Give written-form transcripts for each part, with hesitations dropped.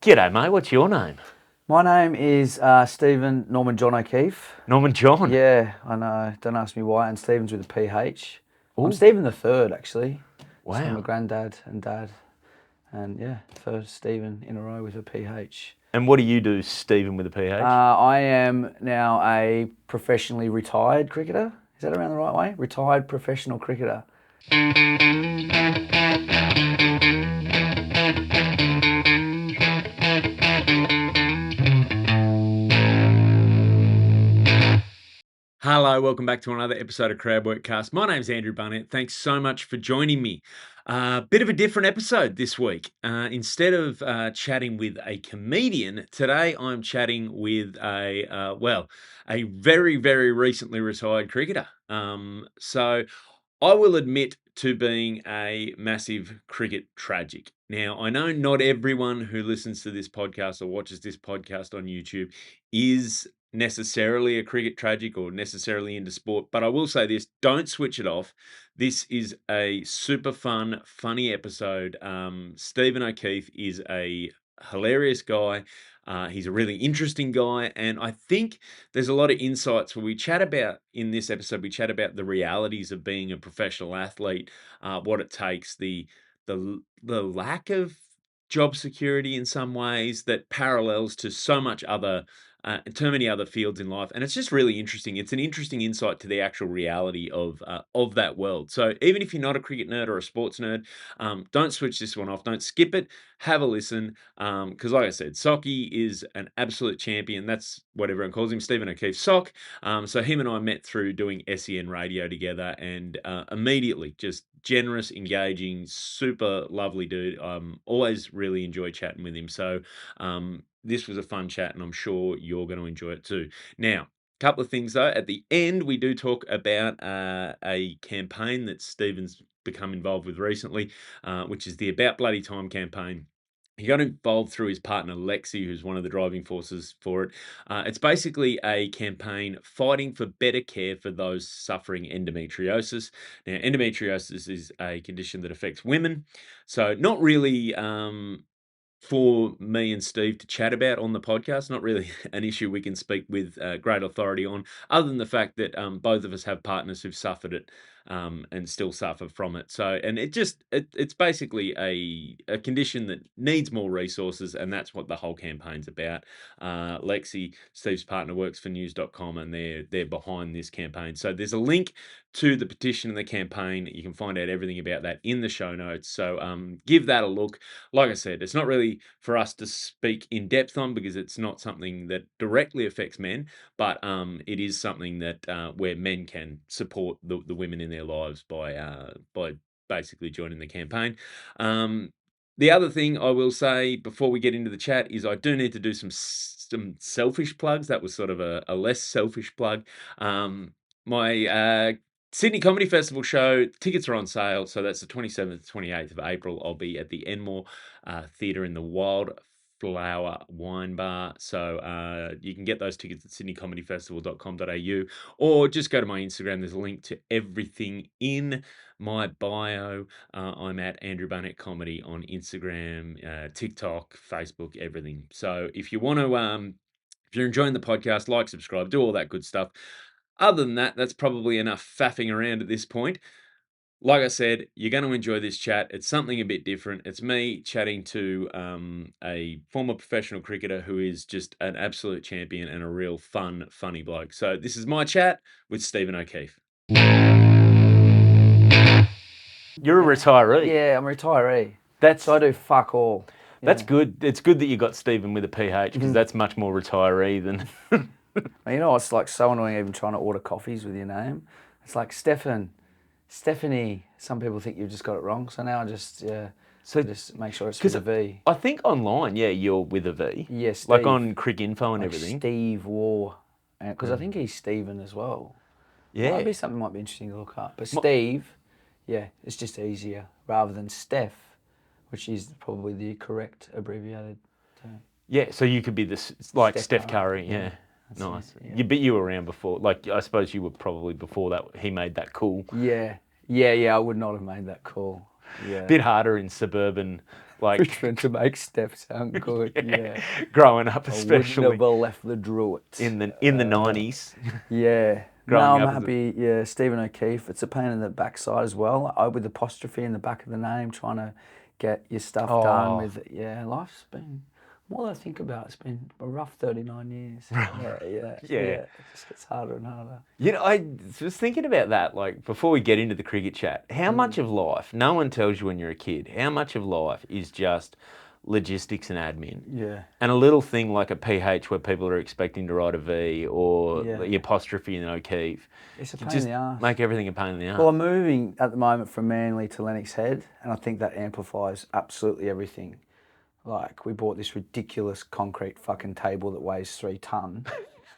G'day, mate. What's your name? My name is Stephen Norman John O'Keefe. Norman John? Yeah, I know. Don't ask me why. And Stephen's with a PH. Ooh. I'm Stephen the third, actually. Wow. So my granddad and dad. And yeah, first Stephen in a row with a PH. And what do you do, Stephen, with a PH? I am now a professionally retired cricketer. Is that around the right way? Retired professional cricketer. Hello, welcome back to another episode of Crowd Workcast. My name's Andrew Barnett. Thanks so much for joining me. Bit of a different episode this week. Instead of chatting with a comedian, today I'm chatting with a very, very recently retired cricketer. So I will admit to being a massive cricket tragic. Now, I know not everyone who listens to this podcast or watches this podcast on YouTube is necessarily a cricket tragic or necessarily into sport, but I will say this, don't switch it off. This is a super fun, funny episode. Stephen O'Keefe is a hilarious guy. He's a really interesting guy, and I think there's a lot of insights where we chat about, in this episode, we chat about the realities of being a professional athlete, what it takes, the lack of job security in some ways that parallels to so many other fields in life, and it's just really interesting. It's an interesting insight to the actual reality of that world. So even if you're not a cricket nerd or a sports nerd, don't switch this one off. Don't skip it. Have a listen, because like I said, Socky is an absolute champion. That's what everyone calls him, Stephen O'Keefe Sock. So him and I met through doing SEN radio together, and immediately just generous, engaging, super lovely dude. Always really enjoy chatting with him. So this was a fun chat, and I'm sure you're going to enjoy it too. Now, a couple of things though. At the end, we do talk about a campaign that Stephen's become involved with recently, which is the About Bloody Time campaign. He got involved through his partner Lexie, who's one of the driving forces for it. It's basically a campaign fighting for better care for those suffering endometriosis. Now, endometriosis is a condition that affects women, so not really for me and Steve to chat about on the podcast. Not really an issue we can speak with great authority on, other than the fact that both of us have partners who've suffered it and still suffer from it. So, and it's basically a condition that needs more resources, and that's what the whole campaign's about. Lexie, Steve's partner, works for news.com, and they're behind this campaign. So there's a link to the petition and the campaign. You can find out everything about that in the show notes. So give that a look. Like I said, it's not really for us to speak in depth on because it's not something that directly affects men, but it is something that where men can support the women in their lives by basically joining the campaign. The other thing I will say before we get into the chat is I do need to do some selfish plugs. That was sort of a less selfish plug. My Sydney Comedy Festival show, tickets are on sale. So that's the 27th, 28th of April. I'll be at the Enmore Theatre in the Wildflower Wine Bar. So you can get those tickets at sydneycomedyfestival.com.au, or just go to my Instagram. There's a link to everything in my bio. I'm at Andrew Barnett Comedy on Instagram, TikTok, Facebook, everything. So if you want to, if you're enjoying the podcast, like, subscribe, do all that good stuff. Other than that, that's probably enough faffing around at this point. Like I said, you're going to enjoy this chat. It's something a bit different. It's me chatting to a former professional cricketer who is just an absolute champion and a real funny bloke. So this is my chat with Stephen O'Keefe. You're a retiree. Yeah, I'm a retiree. That's So I do fuck all. That's good. It's good that you got Stephen with a PH because that's much more retiree than. You know, it's like so annoying even trying to order coffees with your name. It's like Stefan, Stephanie. Some people think you've just got it wrong. So now I just just make sure it's with a V. I think online, you're with a V. Yes, Steve. Like on Crick Info and like everything. Steve War, because I think he's Stephen as well. Yeah. Might be something might be interesting to look up. But Steve, it's just easier rather than Steph, which is probably the correct abbreviated term. Yeah, so you could be this like Steph Curry. Yeah. Nice. It, yeah. But you were around before. Like I suppose you were probably before that. He made that call. Yeah. I would not have made that call. Yeah. Bit harder in suburban Like Richmond to make Steph sound good. Yeah. growing up, I wouldn't especially have left the Druids. in the 90s. Yeah. Growing No, I'm up as a happy. Yeah, Stephen O'Keefe. It's a pain in the backside as well. With apostrophe in the back of the name, trying to get your stuff done oh, with. Yeah, life's been more than I think about. It's been a rough 39 years. Yeah. yeah. It just gets harder and harder. You know, I was thinking about that, like, before we get into the cricket chat. How much of life, no one tells you when you're a kid, how much of life is just logistics and admin? Yeah. And a little thing like a PH where people are expecting to write a V or Yeah. the apostrophe in O'Keefe. It's a can pain in just the arse. make everything a pain in the arse. Well, I'm moving at the moment from Manly to Lennox Head, and I think that amplifies absolutely everything. Like, we bought this ridiculous concrete fucking table that weighs 3 tonne,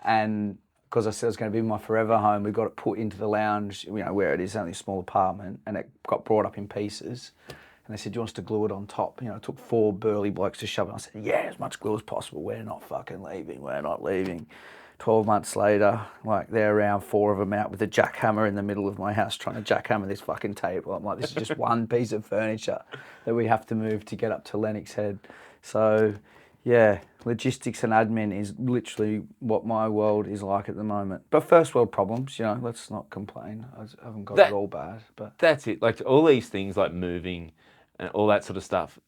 and because I said it was going to be my forever home, we got it put into the lounge, where it is, only a small apartment, and it got brought up in pieces. And they said, do you want us to glue it on top? It took 4 burly blokes to shove it. I said, yeah, as much glue as possible. We're not fucking leaving. We're not leaving. 12 months later, like, they're around 4 of them out with a jackhammer in the middle of my house trying to jackhammer this fucking table. I'm like, this is just one piece of furniture that we have to move to get up to Lennox Head. So, yeah, logistics and admin is literally what my world is like at the moment. But first world problems, let's not complain. I haven't got it all bad. But that's it. Like, all these things like moving and all that sort of stuff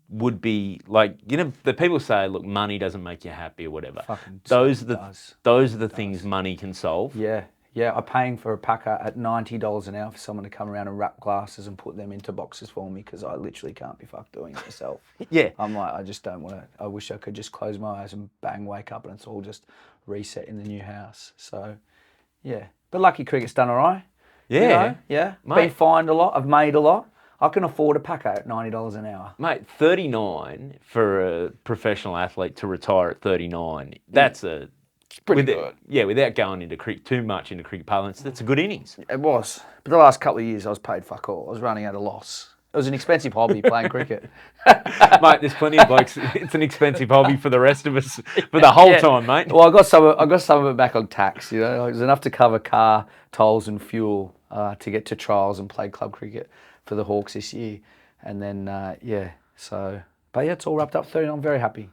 would be like, the people say, look, money doesn't make you happy or whatever. Those are the things money can solve. Yeah. Yeah, I'm paying for a packer at $90 an hour for someone to come around and wrap glasses and put them into boxes for me because I literally can't be fucked doing it myself. Yeah. I'm like, I just don't want to. I wish I could just close my eyes and bang, wake up and it's all just reset in the new house. So, yeah. But lucky cricket's done all right. Yeah. Yeah. Mate. Been fined a lot. I've made a lot. I can afford a packer at $90 an hour. Mate, 39 for a professional athlete to retire at 39, that's a... Pretty good. Yeah, without going into too much into cricket parlance, that's a good innings. It was. But the last couple of years, I was paid fuck all. I was running at a loss. It was an expensive hobby playing cricket. Mate, there's plenty of blokes. It's an expensive hobby for the rest of us for the whole time, mate. Well, I got some of it back on tax. It was enough to cover car, tolls, and fuel to get to trials and play club cricket for the Hawks this year. And then but yeah, it's all wrapped up. 30. I'm very happy.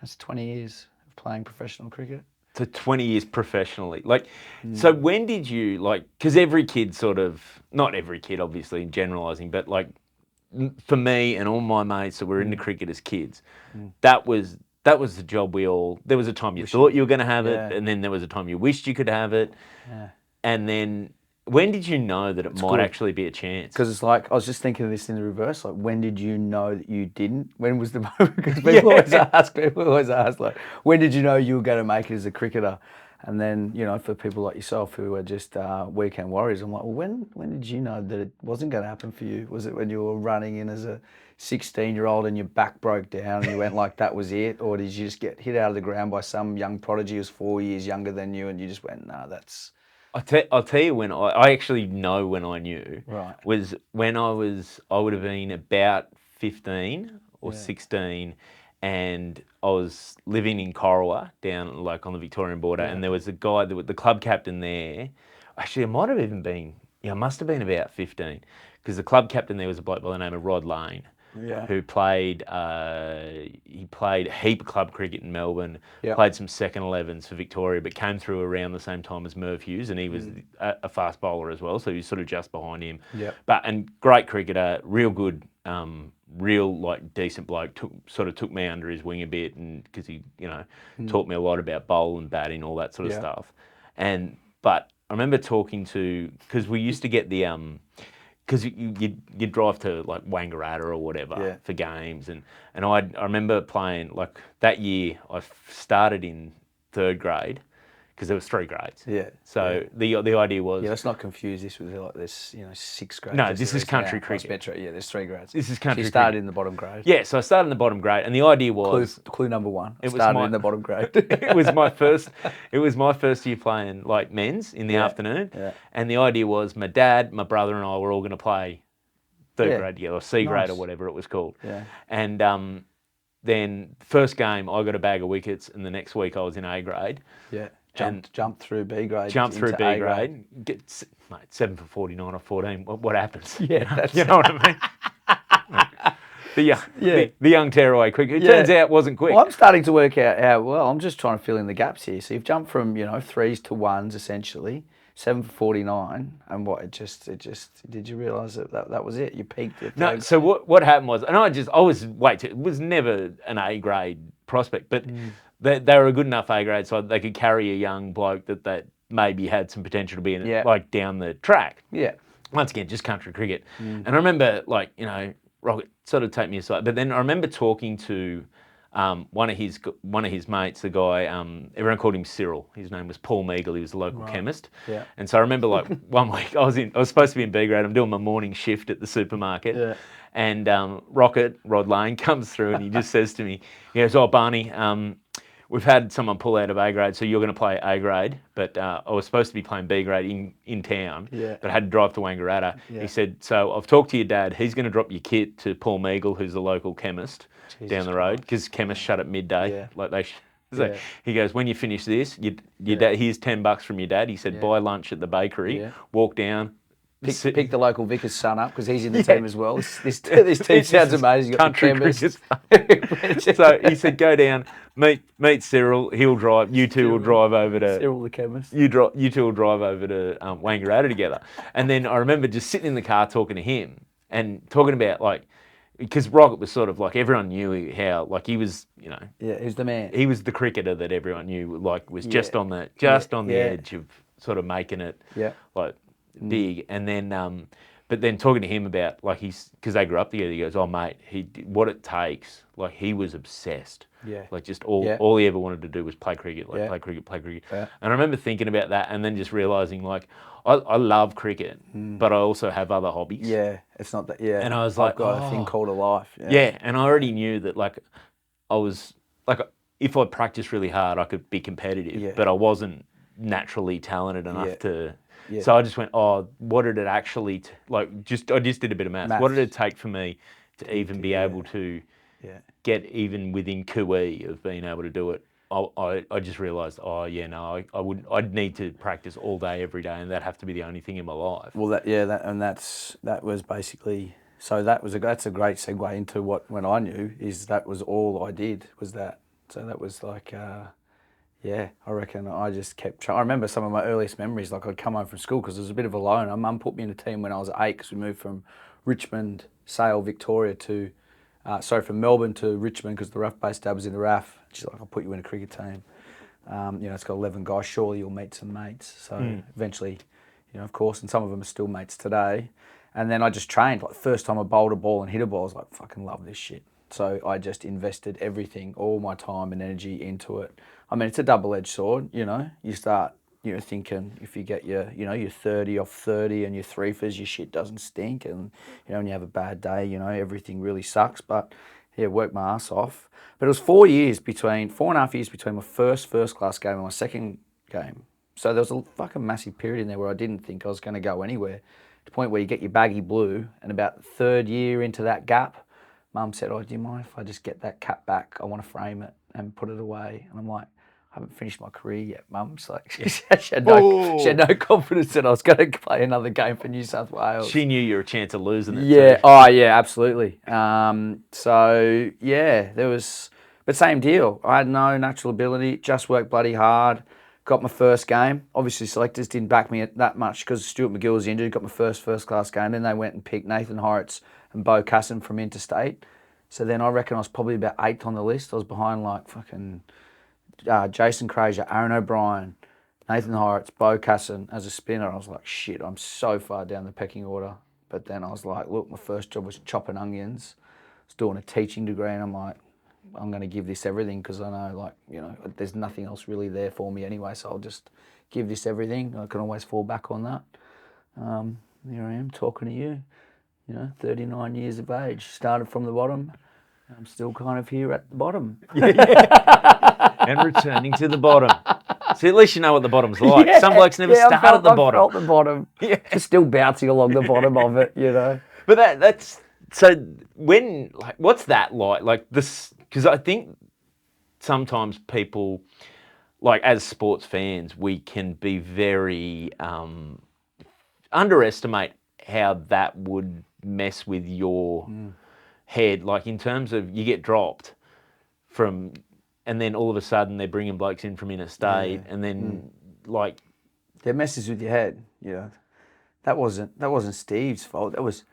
That's 20 years of playing professional cricket. To 20 years professionally. So when did you, because every kid not every kid obviously in generalising, but for me and all my mates that were into cricket as kids, that was the job there was a time you thought you were going to have it, and then there was a time you wished you could have it. Yeah. And then when did you know that it might actually be a chance? Because it's like, I was just thinking of this in the reverse, like, when did you know that you didn't? When was the moment? Because people always ask, like, when did you know you were going to make it as a cricketer? And then, for people like yourself who are just weekend warriors, I'm like, well, when did you know that it wasn't going to happen for you? Was it when you were running in as a 16-year-old and your back broke down and you went like, that was it? Or did you just get hit out of the ground by some young prodigy who's 4 years younger than you and you just went, nah, that's... I'll tell you when I actually know when I knew. Right. Was when I would have been about 15 or 16, and I was living in Corowa down on the Victorian border, and there was a guy, the club captain there. Actually, it might have even been, I must have been about 15, because the club captain there was a bloke by the name of Rod Lane. Who played he played a heap of club cricket in Melbourne, played some second 11s for Victoria, but came through around the same time as Merv Hughes, and he was a fast bowler as well, so he was sort of just behind him. And great cricketer, real good, real decent bloke. Took me under his wing a bit, and because he taught me a lot about bowl and batting, all that sort of stuff. But I remember talking to, because we used to get the because you'd drive to Wangaratta or whatever for games, and I remember playing that year. I started in 3rd grade because there was 3 grades. Yeah. So the idea was let's not confuse this with this 6 grades. No, this is country cricket. Metro, there's 3 grades. This is country. So you started in the bottom grade. Yeah, so I started in the bottom grade, and the idea was clue number 1. It started in the bottom grade. It was my first year playing men's in the afternoon, and the idea was my dad, my brother, and I were all going to play 3rd grade together, or C grade or whatever it was called. Yeah. And then first game I got a bag of wickets, and the next week I was in A grade. Yeah. Jumped through B grade. Jumped through B grade. Mate, 7 for 49 or 14. What happens? Yeah, you know what I mean. the young tearaway quick. It turns out wasn't quick. Well, I'm starting to work out how well. I'm just trying to fill in the gaps here. So you've jumped from 3s to 1s essentially, 7 for 49, and what? It just. Did you realise that was it? You peaked at No. So what happened was, and I was never an A grade prospect, but they were a good enough A grade so they could carry a young bloke that maybe had some potential to be in it, like down the track. Yeah. Once again, just country cricket. And I remember, Rocket sort of take me aside. But then I remember talking to one of his mates, the guy, everyone called him Cyril. His name was Paul Meagle. He was a local chemist. Yeah. And so I remember, one week I was supposed to be in B grade. I'm doing my morning shift at the supermarket. Yeah. And Rod Lane, comes through and he just says to me, he goes, "Oh, Barney, we've had someone pull out of A grade, so you're going to play A grade, but I was supposed to be playing B grade in town, but I had to drive to Wangaratta." He said, "So I've talked to your dad. He's going to drop your kit to Paul Meagle, who's the local chemist down the road, because chemists shut at midday." So he goes, "When you finish this, your dad, here's $10 from your dad." He said, "Buy lunch at the bakery, walk down." Pick the local vicar's son up because he's in the team as well. This team sounds amazing. Country cricket. So he said, "Go down, meet Cyril. He'll drive. You two will drive over to Cyril the chemist. You two will drive over to Wangaratta together." And then I remember just sitting in the car talking to him and talking about because Rocket was sort of everyone knew how he was, he was the man. He was the cricketer that everyone knew was just on the edge of sort of making it big. And then but then talking to him about because they grew up together, he goes, "Oh mate, what it takes." He was obsessed. Just all he ever wanted to do was play cricket, play cricket. Yeah. And I remember thinking about that and then just realising I love cricket, but I also have other hobbies. Yeah, it's not that. Yeah, and I was I've got a thing called a life. Yeah, and I already knew that I was if I practiced really hard, I could be competitive, but I wasn't naturally talented enough to. Yeah. So I just went, what did it actually I just did a bit of maths. What did it take for me to even be able to get even within QE of being able to do it? I just realised, I'd need to practice all day, every day, and that'd have to be the only thing in my life. Well, that was basically. So that's a great segue into when I knew that was all I did was that. So that was I reckon I just kept trying. I remember some of my earliest memories, I'd come home from school because it was a bit of a loner. Mum put me in a team when I was 8 because we moved from Richmond, Sale, Victoria from Melbourne to Richmond because the RAF-based dad was in the RAF. She's like, "I'll put you in a cricket team. It's got 11 guys. Surely you'll meet some mates." So eventually, of course, and some of them are still mates today. And then I just trained. First time I bowled a ball and hit a ball, I was like, "Fucking love this shit." So I just invested everything, all my time and energy into it. I mean, it's a double-edged sword, You start, thinking if you get your 30 off 30 and your 3-fers, your shit doesn't stink. And, when you have a bad day, everything really sucks. But, worked my ass off. But it was 4.5 years between my first-class game and my second game. So there was a fucking massive period in there where I didn't think I was going to go anywhere. To the point where you get your baggy blue, and about the third year into that gap, Mum said, "Oh, do you mind if I just get that cap back? I want to frame it and put it away." And I'm like, "I haven't finished my career yet, Mum." She had no confidence that I was going to play another game for New South Wales. She knew you were a chance of losing it. Yeah, too. Absolutely. There was, but same deal. I had no natural ability, just worked bloody hard. Got my first game. Obviously, selectors didn't back me that much because Stuart McGill was injured. Got my first-class game. Then they went and picked Nathan Horrocks and Bo Casson from interstate. So then I reckon I was probably about 8th on the list. I was behind fucking Jason Frazier, Aaron O'Brien, Nathan Horrocks, Bo Casson as a spinner. I was like, shit, I'm so far down the pecking order. But then I was like, look, my first job was chopping onions. I was doing a teaching degree and I'm like, I'm going to give this everything because I know, there's nothing else really there for me anyway. So I'll just give this everything. I can always fall back on that. Here I am talking to you, 39 years of age. Started from the bottom. I'm still kind of here at the bottom. And returning to the bottom. See, at least you know what the bottom's like. Yeah, some blokes never start at the bottom. I felt the bottom. Yeah. Just still bouncing along the bottom of it, But that's... So when... what's that like? This... Because I think sometimes people... as sports fans, we can be very... underestimate how that would mess with your... head, like in terms of you get dropped from, and then all of a sudden they're bringing blokes in from interstate, and then like it messes with your head. Yeah, that wasn't Steve's fault. That was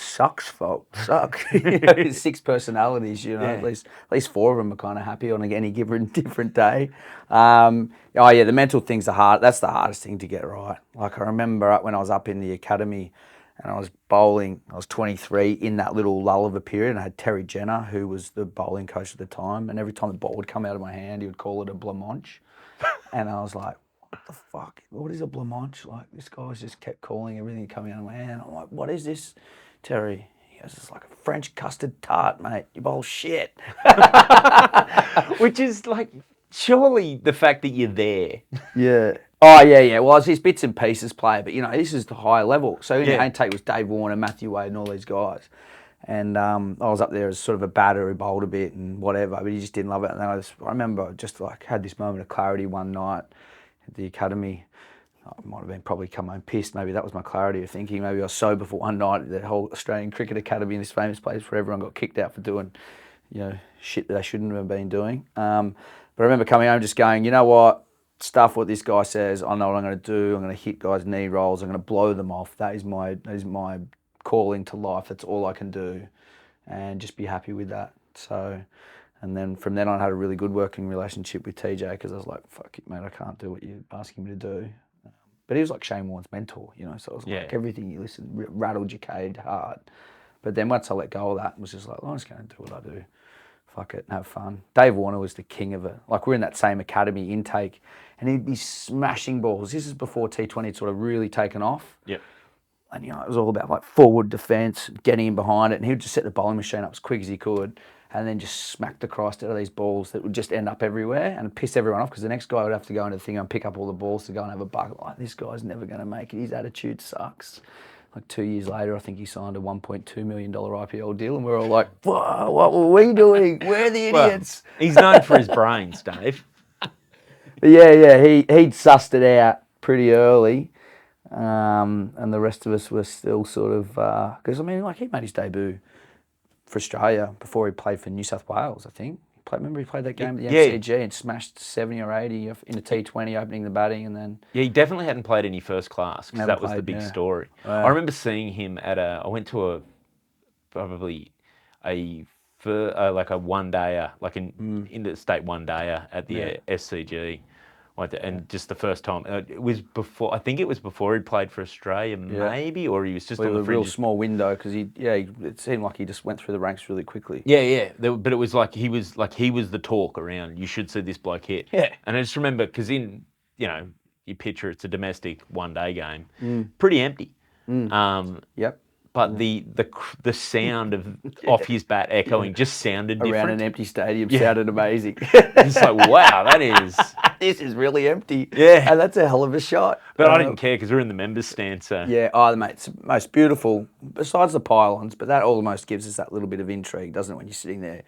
Suck's fault. Suck. His 6 personalities. At least 4 of them are kind of happy on any given different day. Oh yeah, the mental thing's that's the hardest thing to get right. Like I remember when I was up in the academy and I was bowling. I was 23 in that little lull of a period, and I had Terry Jenner, who was the bowling coach at the time. And every time the ball would come out of my hand, he would call it a blancmange. And I was like, what the fuck? What is a blancmange? Like, this guy's just kept calling everything coming out of my hand. I'm like, what is this, Terry? He goes, it's like a French custard tart, mate. You bowl shit. which is like, surely the fact that you're there. Yeah. Oh, yeah. Well, it's these bits and pieces play, but, this is the high level. So in the intake was Dave Warner, Matthew Wade, and all these guys. And I was up there as sort of a batter who bowled a bit and whatever, but he just didn't love it. And then I remember just like had this moment of clarity one night at the academy. I might have been probably come home pissed. Maybe that was my clarity of thinking. Maybe I was sober for one night at the whole Australian Cricket Academy in this famous place where everyone got kicked out for doing, shit that they shouldn't have been doing. But I remember coming home just going, you know what? Stuff what this guy says. I know what I'm going to do. I'm going to hit guys' knee rolls. I'm going to blow them off. That is my calling to life. That's all I can do, and just be happy with that. So, and then from then on, I had a really good working relationship with TJ because I was like, fuck it, mate, I can't do what you're asking me to do. But he was like Shane Warne's mentor, so it was like everything you listened, rattled your cage hard. But then once I let go of that, it was just like, I'm just going to do what I do. Fuck it, and have fun. Dave Warner was the king of it. Like, we're in that same academy intake, and he'd be smashing balls. This is before T20 had sort of really taken off. Yep. And, it was all about like forward defence, getting in behind it. And he would just set the bowling machine up as quick as he could and then just smack the Christ out of these balls that would just end up everywhere and piss everyone off because the next guy would have to go into the thing and pick up all the balls to go and have a bucket. Like, this guy's never going to make it. His attitude sucks. Like 2 years later, I think he signed a $1.2 million IPL deal, and we're all like, whoa, what were we doing? We're the idiots. Well, he's known for his brains, Dave. But yeah, he'd sussed it out pretty early. And the rest of us were still sort of, because he made his debut for Australia before he played for New South Wales, I think. Remember he played that game at the MCG and smashed 70 or 80 in a T20 opening the batting and then... Yeah, he definitely hadn't played any first class because that was the big story. I remember seeing him I went to probably a one-dayer, like an interstate one-dayer at the SCG. And just the first time, it was before. I think it was before he played for Australia, maybe, or he was just on the a real small window because it seemed like he just went through the ranks really quickly. Yeah. But it was like he was the talk around. You should see this bloke hit. Yeah. And I just remember because you picture it's a domestic one-day game, pretty empty. Yep. But the sound of off his bat echoing just sounded different. Around an empty stadium sounded amazing. It's like, wow, this is really empty. Yeah. And that's a hell of a shot. But I didn't care because we're in the members' stand, so... Yeah, mate, it's most beautiful, besides the pylons, but that almost gives us that little bit of intrigue, doesn't it, when you're sitting there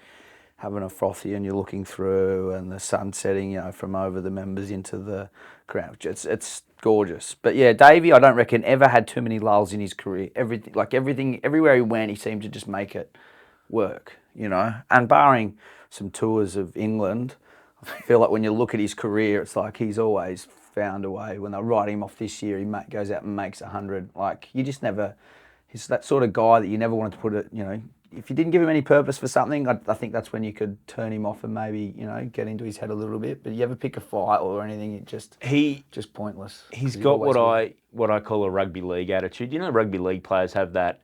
having a frothy and you're looking through and the sun setting, from over the members into the ground. It's gorgeous. But yeah, Davey, I don't reckon ever had too many lulls in his career. Everything, everywhere he went, he seemed to just make it work, And barring some tours of England, I feel like when you look at his career, it's like he's always found a way. When they're writing him off this year, he goes out and makes 100. Like, you just never... He's that sort of guy that you never wanted to put it, if you didn't give him any purpose for something, I think that's when you could turn him off and maybe, get into his head a little bit. But you ever pick a fight or anything, it just pointless. He's got what I call a rugby league attitude. Rugby league players have that.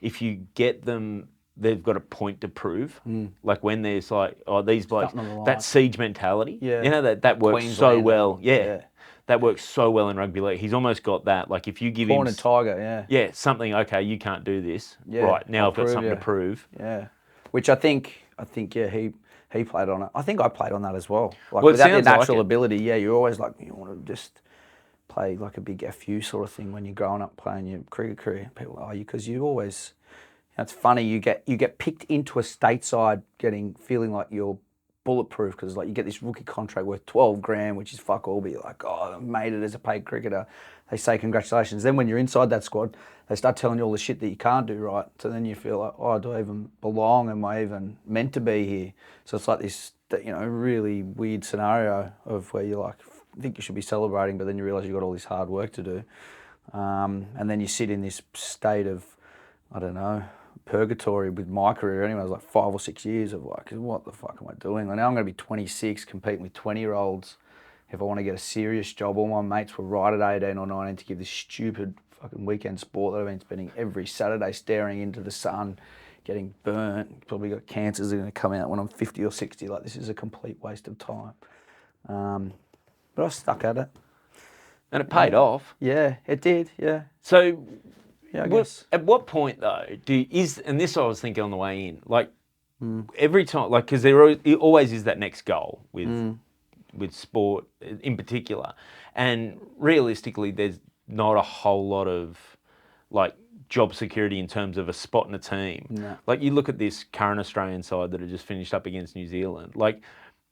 If you get them, they've got a point to prove. Like when there's like, these blokes, that siege mentality. Yeah. That works so well. Yeah. That works so well in rugby league. He's almost got that. Like if you give him... Cornered tiger, Yeah, something, okay, you can't do this. Yeah, right, now I've got something to prove. Yeah. Which I think, he played on it. I think I played on that as well. Like, without your natural ability, you're always like, you want to just play like a big FU sort of thing when you're growing up playing your cricket career. People are you because you always... It's funny, you get picked into a stateside feeling like you're bulletproof because like you get this rookie contract worth 12 grand, which is fuck all, but you're like, oh, I made it as a paid cricketer. They say congratulations. Then when you're inside that squad, they start telling you all the shit that you can't do right. So then you feel like, oh, do I even belong? Am I even meant to be here? So it's like this, really weird scenario of where you're like, I think you should be celebrating, but then you realise you've got all this hard work to do. And then you sit in this state of, I don't know, purgatory with my career anyway. It was like 5 or 6 years of like, what the fuck am I doing? Like now I'm going to be 26, competing with 20-year-olds. If I want to get a serious job, all my mates were right at 18 or 19 to give this stupid fucking weekend sport that I've been spending every Saturday staring into the sun, getting burnt. Probably got cancers that are going to come out when I'm 50 or 60. Like this is a complete waste of time. But I stuck at it. And it paid off. Yeah, it did. Yeah. So, yeah, I guess. At what point though and this I was thinking on the way in, like every time, like because it always is that next goal with sport in particular, and realistically, there's not a whole lot of like job security in terms of a spot in a team. No. Like you look at this current Australian side that have just finished up against New Zealand, like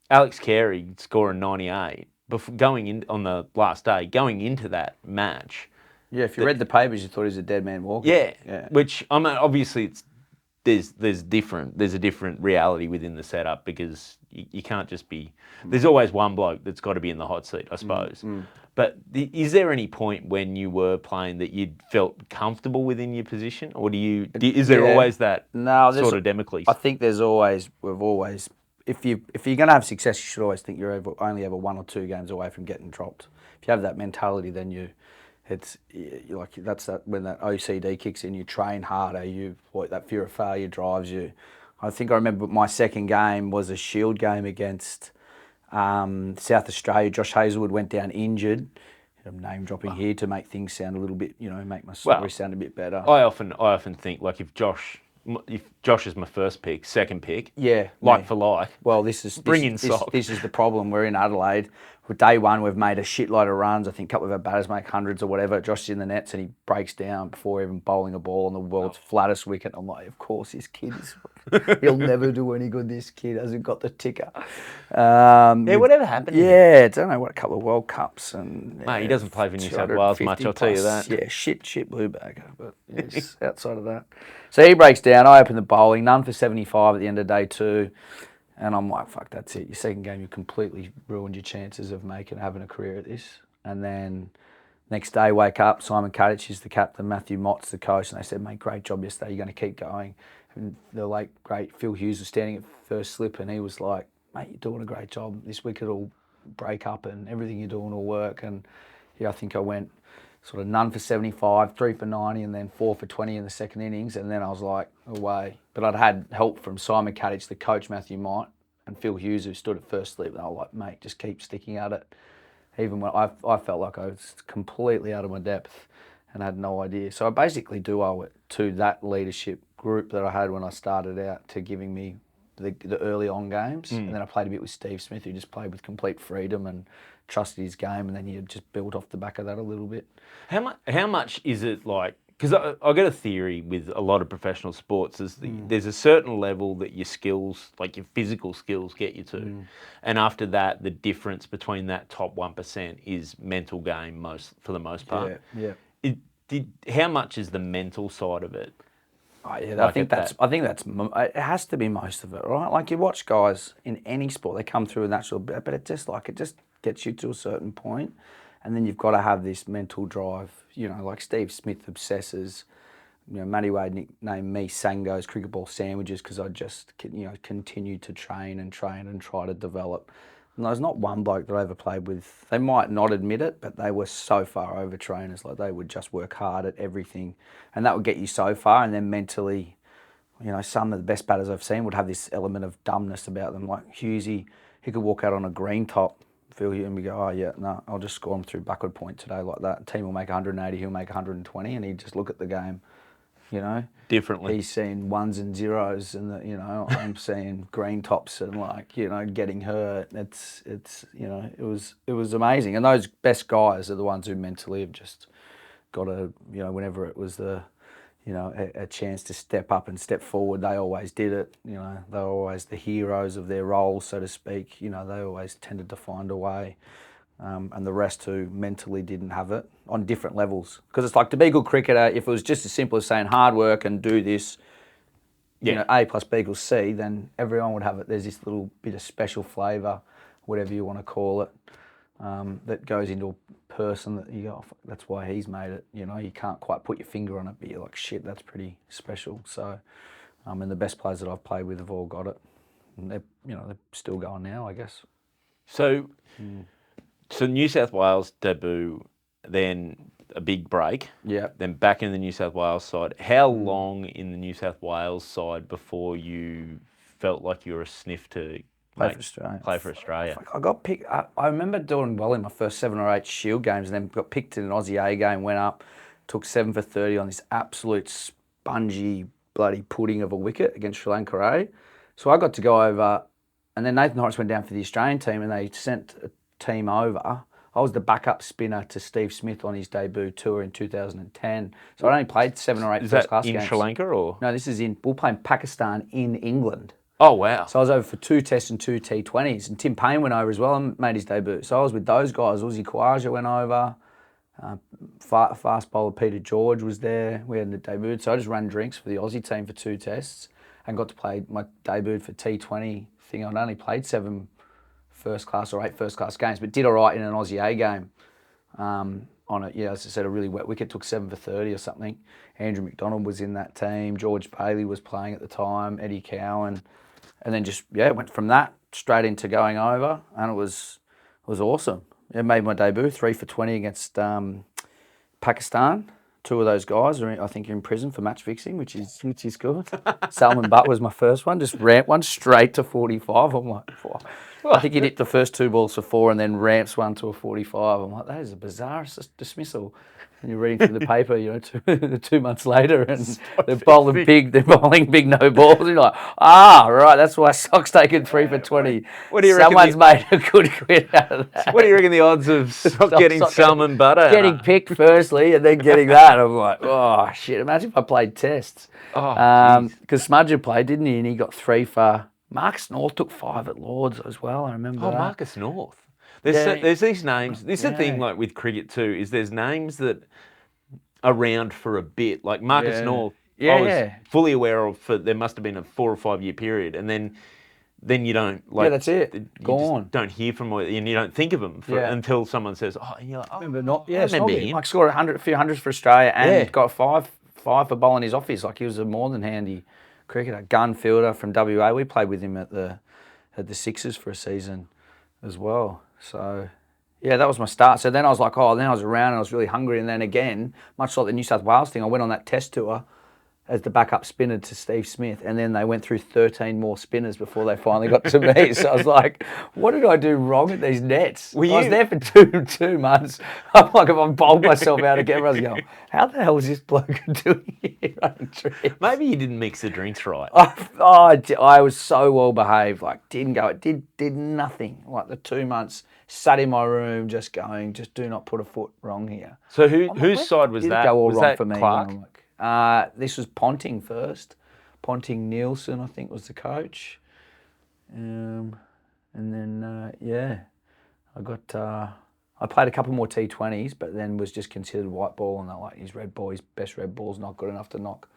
Alex Carey scoring 98. Before going in on the last day, going into that match. Yeah, if you read the papers, you thought he was a dead man walking. Yeah. Which I mean, obviously there's a different reality within the setup because you can't just be. There's always one bloke that's got to be in the hot seat, I suppose. But is there any point when you were playing that you felt comfortable within your position, or is there always that sort of Damocles? I think we've always. If you're going to have success, you should always think you're only ever 1 or 2 games away from getting dropped. If you have that mentality, then when that OCD kicks in, you train harder. That fear of failure drives you. I think I remember my second game was a Shield game against South Australia. Josh Hazlewood went down injured. I'm name dropping here to make things sound a little bit, make my story sound a bit better. I often think like if Josh is my first pick, second pick, for like. Well, this is the problem. We're in Adelaide. With day one, we've made a shitload of runs. I think a couple of our batters make hundreds or whatever. Josh is in the nets and he breaks down before even bowling a ball on the world's flattest wicket. I'm like, of course, this kid he'll never do any good. This kid hasn't got the ticker. Whatever happened? Yeah, I don't know, a couple of World Cups and. Mate, he doesn't play for New South Wales much. I'll tell you that. Yeah, shit blue bagger. But outside of that, so he breaks down. I open the bowling, none for 75 at the end of day 2. And I'm like, fuck, that's it. Your second game, you completely ruined your chances of having a career at this. And then next day, wake up, Simon Kadich is the captain, Matthew Mott's the coach, and they said, mate, great job yesterday, you're going to keep going. And the late, great Phil Hughes was standing at first slip, and he was like, mate, you're doing a great job. This wicket will break up and everything you're doing will work. And I think I went sort of none for 75, 3 for 90, and then 4 for 20 in the second innings. And then I was like, away. But I'd had help from Simon Kadich, the coach, Matthew Mott, and Phil Hughes, who stood at first slip. And I was like, mate, just keep sticking at it. Even when I felt like I was completely out of my depth and had no idea. So I basically do owe it to that leadership group that I had when I started out to giving me the early on games. And then I played a bit with Steve Smith, who just played with complete freedom and trusted his game, and then you just built off the back of that a little bit. How much is it like? Because I got a theory with a lot of professional sports is there's a certain level that your skills, like your physical skills, get you to, and after that, the difference between that top 1% is mental game for the most part. Yeah. How much is the mental side of it? Oh, yeah, I think it has to be most of it, right? Like you watch guys in any sport, they come through a natural, but it just gets you to a certain point, and then you've got to have this mental drive. Like Steve Smith obsesses. Matty Wade nicknamed me Sango's cricket ball sandwiches because I just continued to train and try to develop. And there's not one bloke that I ever played with. They might not admit it, but they were so far over trainers. Like they would just work hard at everything, and that would get you so far. And then mentally, some of the best batters I've seen would have this element of dumbness about them. Like Hughesy, he could walk out on a green top, feel you, and we go, oh yeah, no, I'll just score him through backward point today like that. The team will make 180, he'll make 120, and he'd just look at the game. Differently. He's seeing ones and zeros, and I'm seeing green tops and getting hurt. It was amazing. And those best guys are the ones who mentally have just got to, whenever it was the a chance to step up and step forward. They always did it. They were always the heroes of their roles, so to speak. They always tended to find a way. And the rest who mentally didn't have it on different levels. Because it's like, to be a good cricketer, if it was just as simple as saying hard work and do this, A plus B equals C, then everyone would have it. There's this little bit of special flavour, whatever you want to call it, that goes into a person that you go, oh, that's why he's made it. You can't quite put your finger on it, but you're like, shit, that's pretty special. So, and the best players that I've played with have all got it. And they're still going now, I guess. So New South Wales debut, then a big break. Yeah. Then back in the New South Wales side. How long in the New South Wales side before you felt like you were a sniff to Play for Australia. Play for Australia? I got picked. I remember doing well in my first 7 or 8 Shield games, and then got picked in an Aussie A game. Went up, took 7 for 30 on this absolute spongy bloody pudding of a wicket against Sri Lanka A. So I got to go over, and then Nathan Horace went down for the Australian team, and they sent a team over. I was the backup spinner to Steve Smith on his debut tour in 2010. So I only played 7 or 8 first-class games. Is that in Sri Lanka or? No, this is we're playing Pakistan in England. Oh, wow. So I was over for 2 tests and 2 T20s. And Tim Payne went over as well and made his debut. So I was with those guys. Uzi Khawaja went over. Fast bowler Peter George was there. We had the debut. So I just ran drinks for the Aussie team for 2 tests and got to play my debut for T20 thing. I'd only played 7 first-class or 8 first-class games, but did all right in an Aussie A game. On it, as I said, a really wet wicket, took 7 for 30 or something. Andrew McDonald was in that team. George Bailey was playing at the time. Eddie Cowan. And then just, went from that straight into going over, and it was awesome. It made my debut, 3 for 20 against Pakistan. 2 of those guys are, I think, in prison for match fixing, which is good. Salman Butt was my first one, just ramped one straight to 45. I'm like, I think he hit the first 2 balls for 4 and then ramps one to a 45. I'm like, that is a bizarre dismissal. And you're reading through the paper, 2 months later, and they're bowling big no balls. And you're like, right, that's why Sock's taken 3 for 20. What do you Someone's made a good quid out of that. What do you reckon the odds of Sock getting Salmon Butter? Getting picked firstly and then getting that. I'm like, oh, shit. Imagine if I played tests. Because Smudger played, didn't he? And he got 3 for... Marcus North took 5 at Lords as well, I remember that. Marcus North. There's these names. This is the thing, like with cricket too, is there's names that are around for a bit. Like Marcus North, I was fully aware of for there must have been a 4 or 5 year period, and then you don't like. Yeah, that's it. You Gone. just don't hear from them, and you don't think of them until someone says, "Oh, and you're like, remember not? Yeah, I remember him." Like scored a few hundreds for Australia, and got five for bowling his office. Like he was a more than handy cricketer, gun fielder from WA. We played with him at the Sixers for a season as well. So, that was my start. So then I was like, then I was around and I was really hungry. And then again, much like the New South Wales thing, I went on that test tour as the backup spinner to Steve Smith. And then they went through 13 more spinners before they finally got to me. So I was like, what did I do wrong at these nets? I was there for two months. I'm like, if I bowled myself out again, I was going, how the hell is this bloke doing here running trips? Maybe you didn't mix the drinks right. I was so well behaved. Like, didn't go, did nothing. Like the 2 months, sat in my room, just going, just do not put a foot wrong here. So whose side was that? Go all was wrong that for me. Clark? This was Ponting first. Ponting Nielsen, I think, was the coach. And then, I got... I played a couple more T20s, but then was just considered white ball, and they're like, his best red ball's not good enough to knock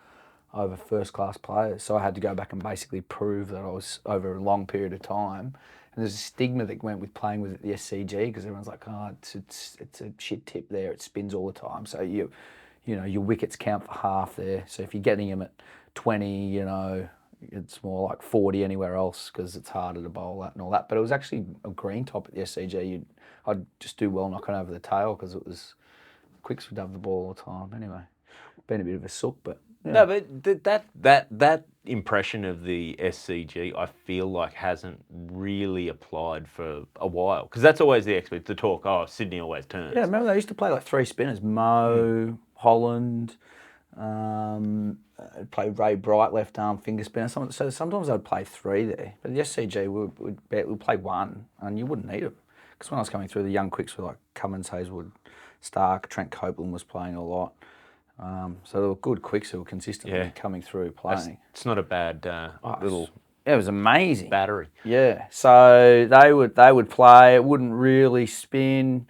over first-class players. So I had to go back and basically prove that I was over a long period of time. And there's a stigma that went with playing with the SCG, because everyone's like, it's a shit tip there. It spins all the time. So your wickets count for half there. So if you're getting them at 20, it's more like 40 anywhere else because it's harder to bowl that and all that. But it was actually a green top at the SCG. I'd just do well knocking over the tail because it was quicks would have the ball all the time. Anyway, been a bit of a sook, but no, but that impression of the SCG, I feel like hasn't really applied for a while because that's always the expert to talk. Oh, Sydney always turns. Yeah, remember they used to play like 3 spinners: Mo, Holland. Play Ray Bright left arm finger spinner. So sometimes I'd play 3 there, but the SCG we'd play 1, and you wouldn't need it because when I was coming through, the young quicks were like Cummins, Hazelwood, Stark, Trent Copeland was playing a lot. So they were good quicks who were consistently coming through playing. It's not a bad little It was amazing. battery. Yeah. So they would play. It wouldn't really spin,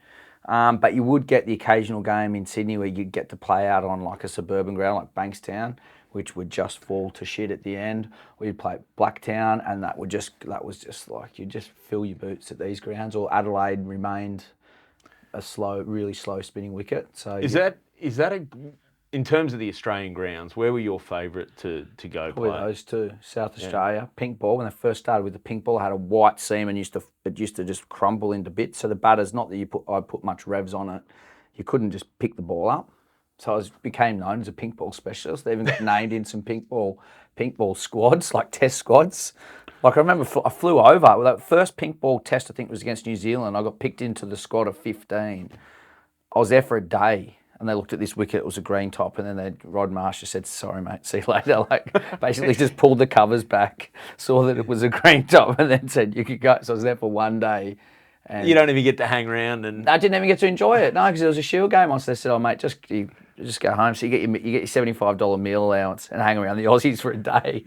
but you would get the occasional game in Sydney where you'd get to play out on like a suburban ground like Bankstown, which would just fall to shit at the end. Or you'd play Blacktown, and that was just like you'd just fill your boots at these grounds. Or Adelaide remained a really slow spinning wicket. So Is that a in terms of the Australian grounds, where were your favourite to go probably play? those two, South Australia. Pink ball, when they first started with the pink ball, it had a white seam and it used to just crumble into bits. So the batters, not that I put much revs on it, you couldn't just pick the ball up. So I became known as a pink ball specialist. They even got named in some pink ball squads, like test squads. Like I remember I flew over, that first pink ball test I think was against New Zealand. I got picked into the squad of 15. I was there for a day. And they looked at this wicket, it was a green top, and then Rod Marsh just said, sorry, mate, see you later. Like, basically just pulled the covers back, saw that it was a green top, and then said, you could go. So I was there for one day. And you don't even get to hang around and... I didn't even get to enjoy it, no, because there was a Shield game on, so they said, oh, mate, just go home. So you get your $75 meal allowance and hang around the Aussies for a day,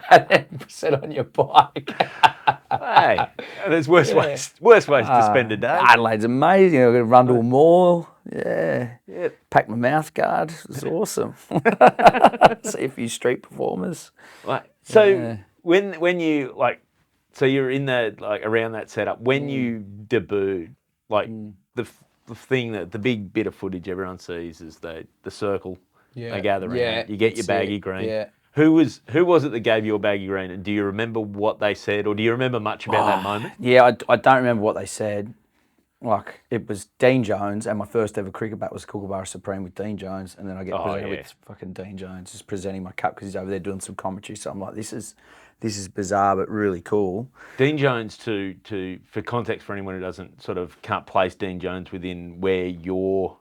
and then sit on your bike. Hey, there's worse ways to spend a day. Adelaide's amazing. I'm going to run to a mall. Yeah. Pack my mouth guard. It was awesome. See a few street performers. Right. So when you so you're in that around that setup. When you debuted, the thing that the big bit of footage everyone sees is the circle. They gather around. You get your baggy green. Yeah. Who was it that gave you a baggy green? And do you remember what they said, or do you remember much about that moment? Yeah, I don't remember what they said. Like, it was Dean Jones, and my first ever cricket bat was Kookaburra Supreme with Dean Jones, and then I get presented with fucking Dean Jones just presenting my cup because he's over there doing some commentary. So I'm like, this is bizarre but really cool. Dean Jones, for context for anyone who can't place Dean Jones within where you're,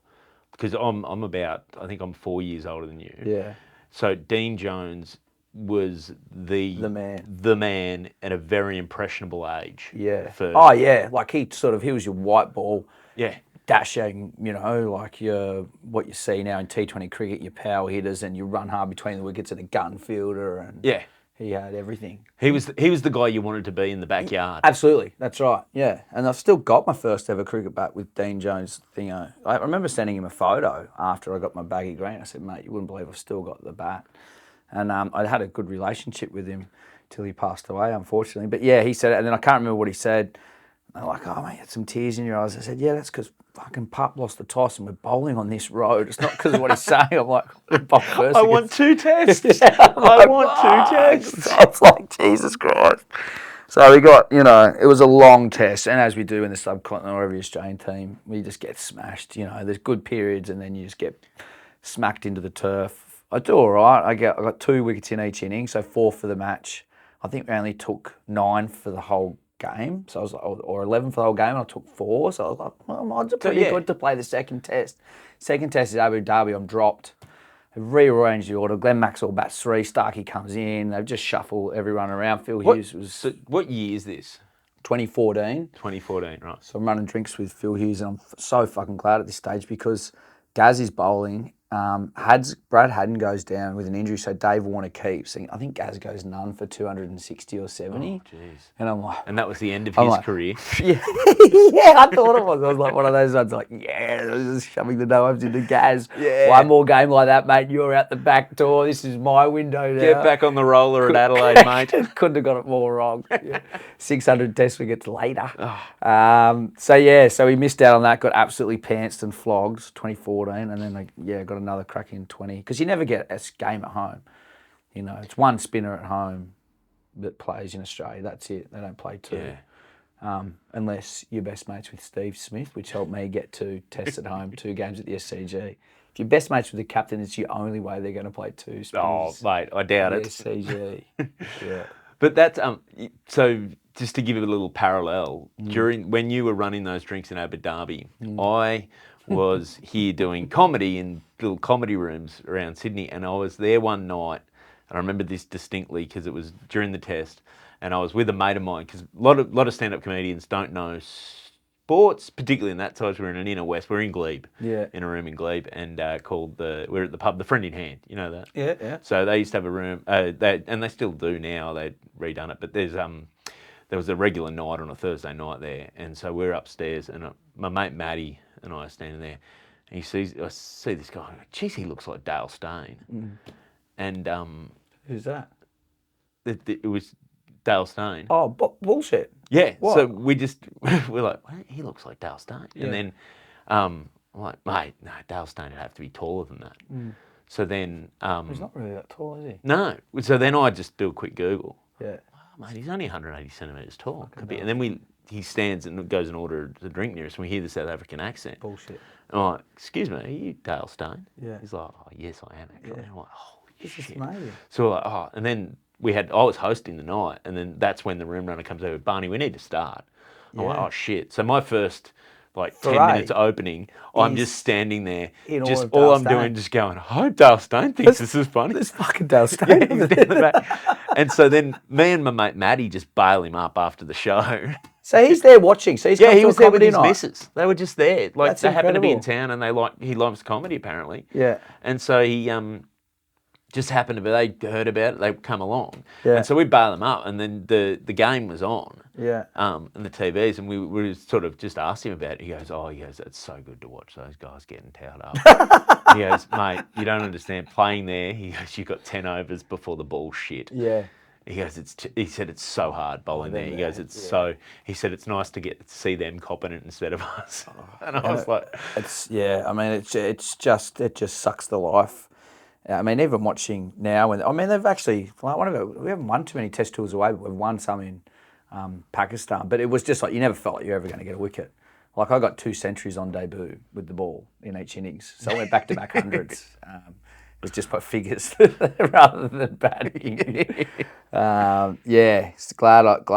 because I'm about, I think I'm 4 years older than you. Yeah. So Dean Jones was the man at a very impressionable age. Yeah. For, like he was your white ball. Yeah. Dashing, like what you see now in T20 cricket, your power hitters, and you run hard between the wickets and a gun fielder, and he had everything. He was the guy you wanted to be in the backyard. Absolutely, that's right. Yeah, and I've still got my first ever cricket bat with Dean Jones thing. I remember sending him a photo after I got my baggy green. I said, mate, you wouldn't believe I've still got the bat. And I had a good relationship with him till he passed away, unfortunately. But yeah, he said it, and then I can't remember what he said. They're like, oh, mate, you had some tears in your eyes. I said, yeah, that's because fucking Pup lost the toss and we're bowling on this road. It's not because of what he's saying. I'm like, I want 2 tests. I want 2 tests. I was like, Jesus Christ. So we got, it was a long test. And as we do in the subcontinent or every Australian team, we just get smashed. There's good periods and then you just get smacked into the turf. I do all right. I got 2 wickets in each inning, so 4 for the match. I think we only took 9 for the whole game, so I was like, or 11 for the whole game, and I took 4. So I was like, well, odds are pretty good to play the second test. Second test is Abu Dhabi. I'm dropped. They've rearranged the order. Glenn Maxwell bats 3. Starkey comes in. They've just shuffled everyone around. Phil Hughes was. So what year is this? 2014. 2014, right. So I'm running drinks with Phil Hughes, and I'm so fucking glad at this stage because Gaz is bowling. Brad Haddon goes down with an injury, so Dave Warner keeps. I think Gaz goes none for 260 or 70. Oh, jeez. And I'm like... And that was the end of his career? Yeah, I thought it was. I was like one of those ones like, I was just shoving the no-ups into Gaz. Yeah. One more game like that, mate, you're out the back door. This is my window now. Get back on the roller at Adelaide, mate. Couldn't have got it more wrong. 600 test wickets later. So we missed out on that, got absolutely pantsed and flogged, 2014, and then got another crack in 20, because you never get a game at home. It's one spinner at home that plays in Australia. That's it. They don't play 2. Unless you're best mates with Steve Smith, which helped me get 2 tests at home, 2 games at the SCG. If you're best mates with the captain, it's the only way they're going to play 2 spinners. Oh, mate, I doubt it. SCG. Yeah. But that's so just to give you a little parallel, when you were running those drinks in Abu Dhabi, I was here doing comedy in little comedy rooms around Sydney, and I was there one night, and I remember this distinctly because it was during the test, and I was with a mate of mine, because a lot of stand-up comedians don't know sports, particularly in that size. We're in an inner west. We're in Glebe, Yeah. in a room in Glebe, and we're at the pub, the Friend in Hand. You know that? Yeah, yeah. So they used to have a room, and they still do now. They've redone it, but there was a regular night on a Thursday night there, and so we're upstairs, and my mate Matty and I are standing there, and I see this guy. Geez, he looks like Dale Steyn, and Who's that? it was Dale Steyn. Oh, bullshit. Yeah. What? So we're like, well, he looks like Dale Steyn, Yeah. and then I'm like, mate, no, Dale Steyn would have to be taller than that. So then He's not really that tall, is he? no. So then I just do a quick Google. Yeah. Mate, he's only 180 centimetres tall. Could be. And then he stands and goes and orders a drink near us, and we hear the South African accent. Bullshit. And I'm like, excuse me, are you Dale Steyn? Yeah. He's like, oh, yes, I am actually. Yeah. And I'm like, holy This is shit. amazing. So we're like, oh, and then I was hosting the night, and then that's when the room runner comes over, Barney, we need to start. I'm like, oh, shit. So my first, 10 minutes opening, I'm just standing there, just all I'm doing, just going, I hope Dale Steyn thinks this is funny. This fucking Dale Steyn. Yeah, he's down the back. And so then me and my mate Matty just bail him up after the show. So he's there watching. So he's Yeah, come he to was a there with comedy his night. missus. They were just there. Like That's they happened to be in incredible. town, and he loves comedy apparently. Yeah. And so he just happened to be. They heard about it. They come along. Yeah. And so we bail them up, and then the game was on. Yeah. And the TVs, and we were sort of just asked him about it. He goes, it's so good to watch those guys getting towed up. He goes, mate, you don't understand. Playing there, he goes, you've got 10 overs before the ball's shit. Yeah. He goes, he said it's so hard bowling there. He goes, he said it's nice to see them copping it instead of us. And I was like, I mean, it just sucks the life. I mean, even watching now, they've actually, we haven't won too many test tours away, but we've won some in Pakistan. But it was just like, you never felt like you were ever going to get a wicket. Like I got 2 centuries on debut with the ball in each innings. So I went back-to-back hundreds. It was just by figures rather than batting. Glad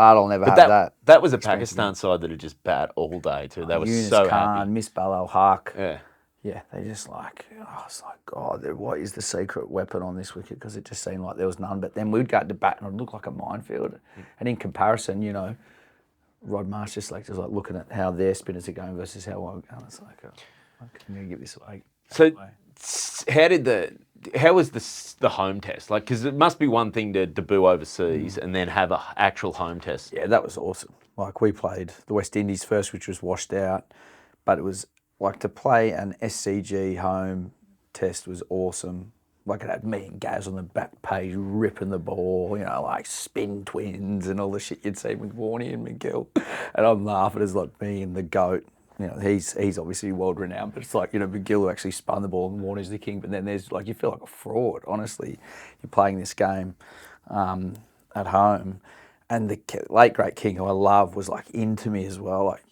I'll never have that. That was a Pakistan side that had just bat all day too. They were Yunus so Khan, happy. Miss Al Haq. Yeah. Yeah, they just it's like, God, what is the secret weapon on this wicket? Because it just seemed like there was none. But then we'd go to bat and it would look like a minefield. And in comparison, Rod Marsh just like looking at how their spinners are going versus how I'm going. It's like, I'm going to give this away. So how was the home test? Like, because it must be one thing to debut overseas and then have an actual home test. Yeah, that was awesome. Like we played the West Indies first, which was washed out, but it was like to play an SCG home test was awesome. Like it had me and Gaz on the back page ripping the ball, like spin twins and all the shit you'd see with Warney and McGill. And I'm laughing as like me and the GOAT. He's obviously world renowned, but it's like, McGill who actually spun the ball and Warner's the king. But then there's like, you feel like a fraud, honestly. You're playing this game at home. And the late great King, who I love, was like into me as well. Like,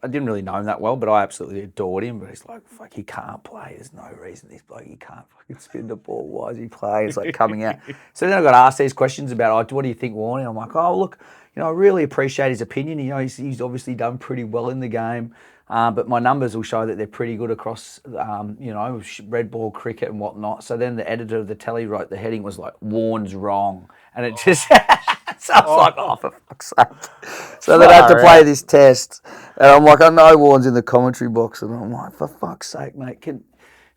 I didn't really know him that well, but I absolutely adored him. But he's like, fuck, he can't play. There's no reason this bloke, he can't fucking spin the ball. Why is he playing? It's like coming out. So then I got asked these questions about, what do you think, Warney? I'm like, oh, look, I really appreciate his opinion. He's obviously done pretty well in the game. But my numbers will show that they're pretty good across, red ball cricket and whatnot. So then the editor of the telly wrote the heading was like, Warn's wrong. And it just, so I was like, oh, for fuck's sake. So then I had to play this test. And I'm like, I know Warren's in the commentary box. And I'm like, for fuck's sake, mate, I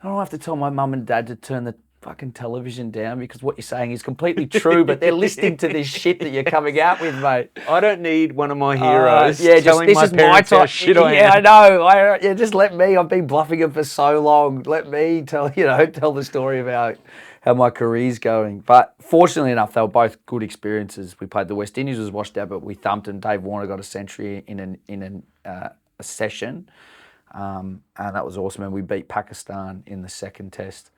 don't have to tell my mum and dad to turn the fucking television down because what you're saying is completely true, but they're listening to this shit that you're coming out with, mate. I don't need one of my heroes telling this my is parents how shit I am. Yeah, I know. Just let me. I've been bluffing it for so long. Let me tell the story about how my career's going. But fortunately enough, they were both good experiences. We played the West Indies, was washed out, but we thumped them. Dave Warner got a century in a session, and that was awesome. And we beat Pakistan in the second test.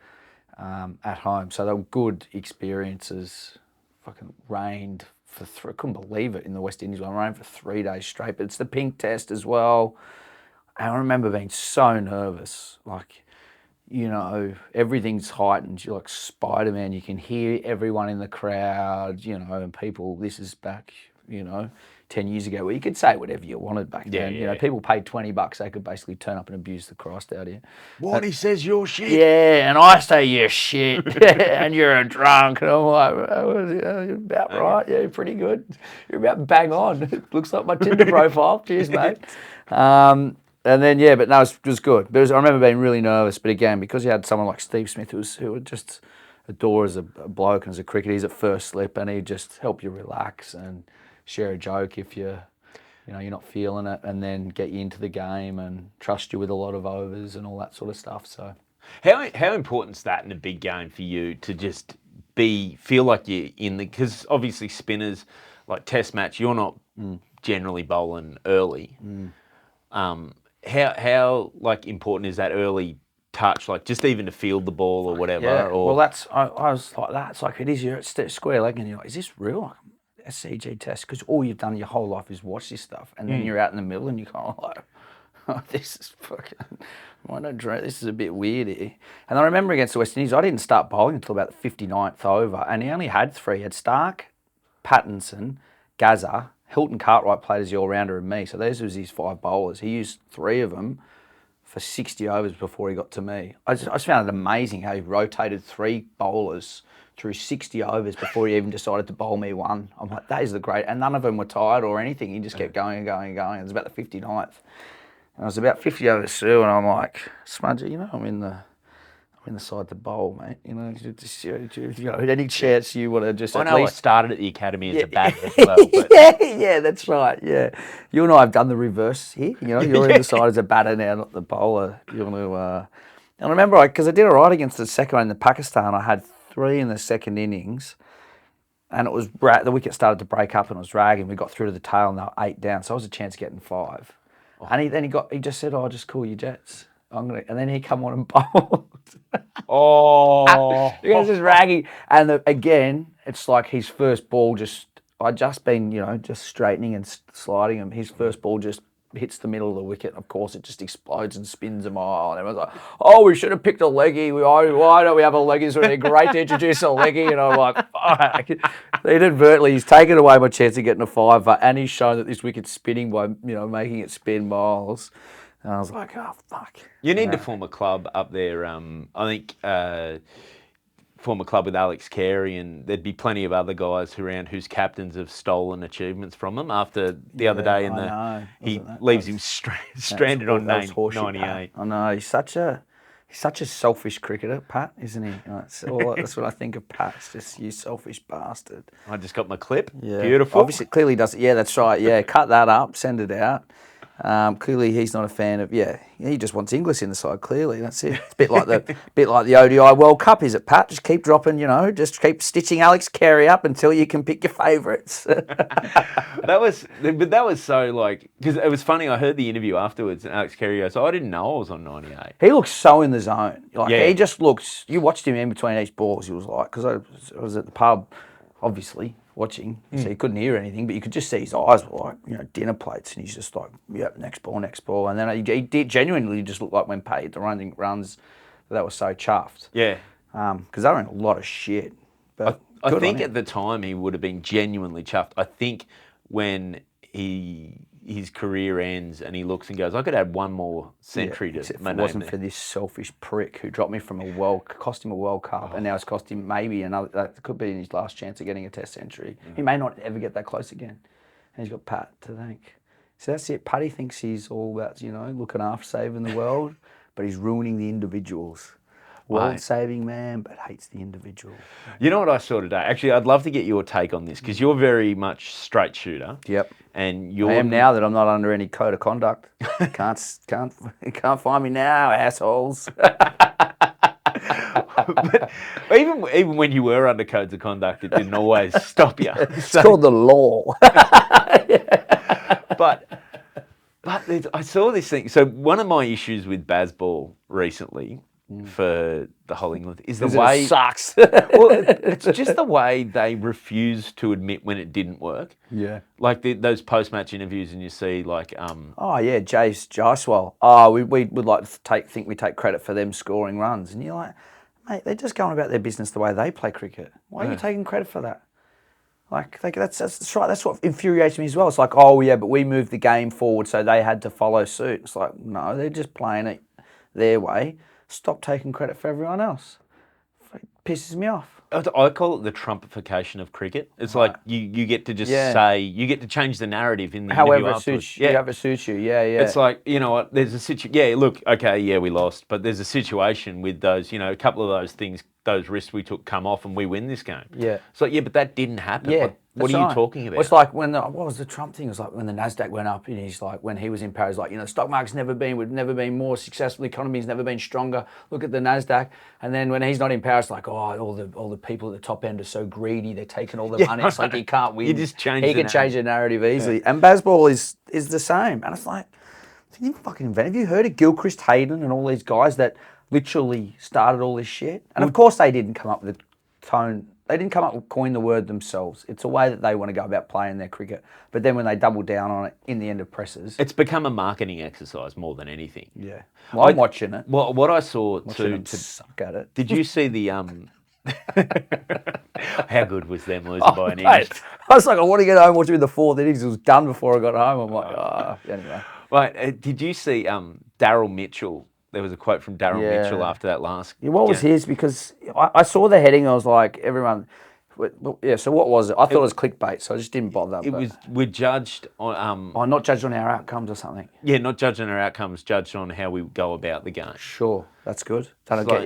At home. So they were good experiences. Fucking rained for I couldn't believe it in the West Indies. I rained for 3 days straight. But it's the pink test as well. And I remember being so nervous. Like, everything's heightened. You're like Spider-Man. You can hear everyone in the crowd, and people, this is back, 10 years ago where you could say whatever you wanted back then. You know, people paid $20, they could basically turn up and abuse the Christ out of you. Warnie says you're shit. Yeah, and I say you're shit, and you're a drunk. And I'm like, you're about right. Yeah, pretty good. You're about bang on. Looks like my Tinder profile. Cheers, mate. And then, but no, it was good. But I remember being really nervous. But again, because you had someone like Steve Smith who would just adore as a bloke and as a cricketer, he's at first slip, and he'd just help you relax and share a joke if you're not feeling it, and then get you into the game and trust you with a lot of overs and all that sort of stuff. So, how important is that in a big game for you to just feel like you're in the? Because obviously spinners, like Test match, you're not generally bowling early. How like important is that early touch, like just even to field the ball or whatever? Yeah. Or... Well, I was like that. It's like it is. You're at square leg, and you're like, is this real? SCG test, because all you've done your whole life is watch this stuff, and then you're out in the middle and you're kind of like, oh, this is fucking, this is a bit weird here. And I remember against the West Indies, I didn't start bowling until about the 59th over, and he only had three. He had Stark, Pattinson, Gazza, Hilton Cartwright played as the all-rounder, and me. So those was his 5 bowlers. He used 3 of them for 60 overs before he got to me. I just found it amazing how he rotated 3 bowlers through 60 overs before he even decided to bowl me one. I'm like, that is the great, and none of them were tired or anything. He just kept going and going and going. It was about the 59th. And I was about 50 overs through, and I'm like, Smudger, I'm in the side to bowl, mate. Any chance you want to just I at know least... I started at the academy as a batter as well. But... yeah, that's right, yeah. You and I have done the reverse here. You're in the side as a batter now, not the bowler. You want to... And I remember, because I did all right against the second one in the Pakistan, I had 3 in the second innings, and it was the wicket started to break up and it was dragging. We got through to the tail and they were 8 down, so I was a chance of getting 5. Oh. And he just said, "Oh, just call your Jets." And then he come on and bowled. Oh, he was just ragging, and again, it's like his first ball I'd just been just straightening and sliding him. His first ball just hits the middle of the wicket. Of course, it just explodes and spins a mile. And everyone's like, "Oh, we should have picked a leggy. Why don't we have a leggy? It's really great to introduce a leggy." And I'm like, "Fuck." Inadvertently, he's taken away my chance of getting a 5, and he's shown that this wicket's spinning by making it spin miles. And I was like, "Oh fuck." You need to form a club up there. I think form a club with Alex Carey, and there'd be plenty of other guys around whose captains have stolen achievements from him. After the other day, he leaves him stranded on 98. I know, he's such a selfish cricketer, Pat, isn't he? That's what I think of Pat. It's just, you selfish bastard. I just got my clip. Yeah. Beautiful. Obviously, clearly does it. Yeah, that's right. Yeah, cut that up, send it out. Clearly, he's not a fan of. Yeah, he just wants Inglis in the side. Clearly, that's it. It's a bit like the ODI World Cup, is it, Pat? Just keep dropping. Just keep stitching Alex Carey up until you can pick your favourites. That was so like, because it was funny. I heard the interview afterwards, and Alex Carey goes, "I didn't know I was on 98." He looks so in the zone. He just looks. You watched him in between each balls. He was like, because I was at the pub, obviously watching, so you couldn't hear anything, but you could just see his eyes were like, dinner plates, and he's just like, yep, next ball. And then he did genuinely just look like when Pate the running runs, that was so chuffed. Yeah. Because they were in a lot of shit. But I think at the time he would have been genuinely chuffed. I think when his career ends and he looks and goes, I could add one more century to my name. If it wasn't for this selfish prick who dropped me from cost him a World Cup, and now it's cost him maybe another, that could be his last chance of getting a Test century. He may not ever get that close again. And he's got Pat to thank. So that's it. Paddy thinks he's all about, looking after saving the world, but he's ruining the individuals. World-saving man, but hates the individual. You know what I saw today? Actually, I'd love to get your take on this, because you're very much straight shooter. Yep. And I am now that I'm not under any code of conduct. Can't find me now, assholes. But even when you were under codes of conduct, it didn't always stop you. It's called the law. But I saw this thing. So one of my issues with Bazball recently, for the whole England, is the way it sucks. Well, it's just the way they refuse to admit when it didn't work. Yeah, like those post-match interviews, and you see like oh yeah, Jace Jaiswal. Oh, we would like to think we take credit for them scoring runs, and you're like, mate, they're just going about their business the way they play cricket. Why are you taking credit for that? Like that's right. That's what infuriates me as well. It's like, oh yeah, but we moved the game forward, so they had to follow suit. It's like, no, they're just playing it their way. Stop taking credit for everyone else. It pisses me off. I call it the Trumpification of cricket. It's like you get to just say, you get to change the narrative in the interview afterwards. However it suits you. Yeah. It's like, you know what, there's a situation. Yeah, look, okay, yeah, we lost, but there's a situation with those, a couple of those things, those risks we took come off and we win this game. Yeah. It's like, yeah, but that didn't happen. Yeah. What are you talking about? Well, it's like what was the Trump thing? It was like when the NASDAQ went up, and he's like, when he was in Paris, like, the stock market's we've never been more successful, the economy's never been stronger. Look at the NASDAQ. And then when he's not in Paris, like, oh, all the people at the top end are so greedy, they're taking all the money. It's like he can't win. You just change He can change the narrative easily. Yeah. And baseball is the same. And it's like, he didn't fucking invent it. Have you heard of Gilchrist, Hayden, and all these guys that literally started all this shit? And of course they didn't come up with the tone. They didn't come up with coin the word themselves. It's a way that they want to go about playing their cricket. But then when they double down on it in the end of presses, it's become a marketing exercise more than anything. Yeah, well, I'm watching it. Well, what I saw to suck at it. Did you see the How good was them losing by an innings? I was like, I want to get home, watch it in the fourth innings. It was done before I got home. I'm like, anyway. Right, did you see Daryl Mitchell? There was a quote from Daryl Mitchell after that last. Yeah, what was his? Because I saw the heading. I was like, everyone. Yeah. So what was it? I thought it was clickbait, so I just didn't bother. We're judged on. Not judged on our outcomes or something. Yeah, not judged on our outcomes, judged on how we go about the game. Sure, that's good. That'll get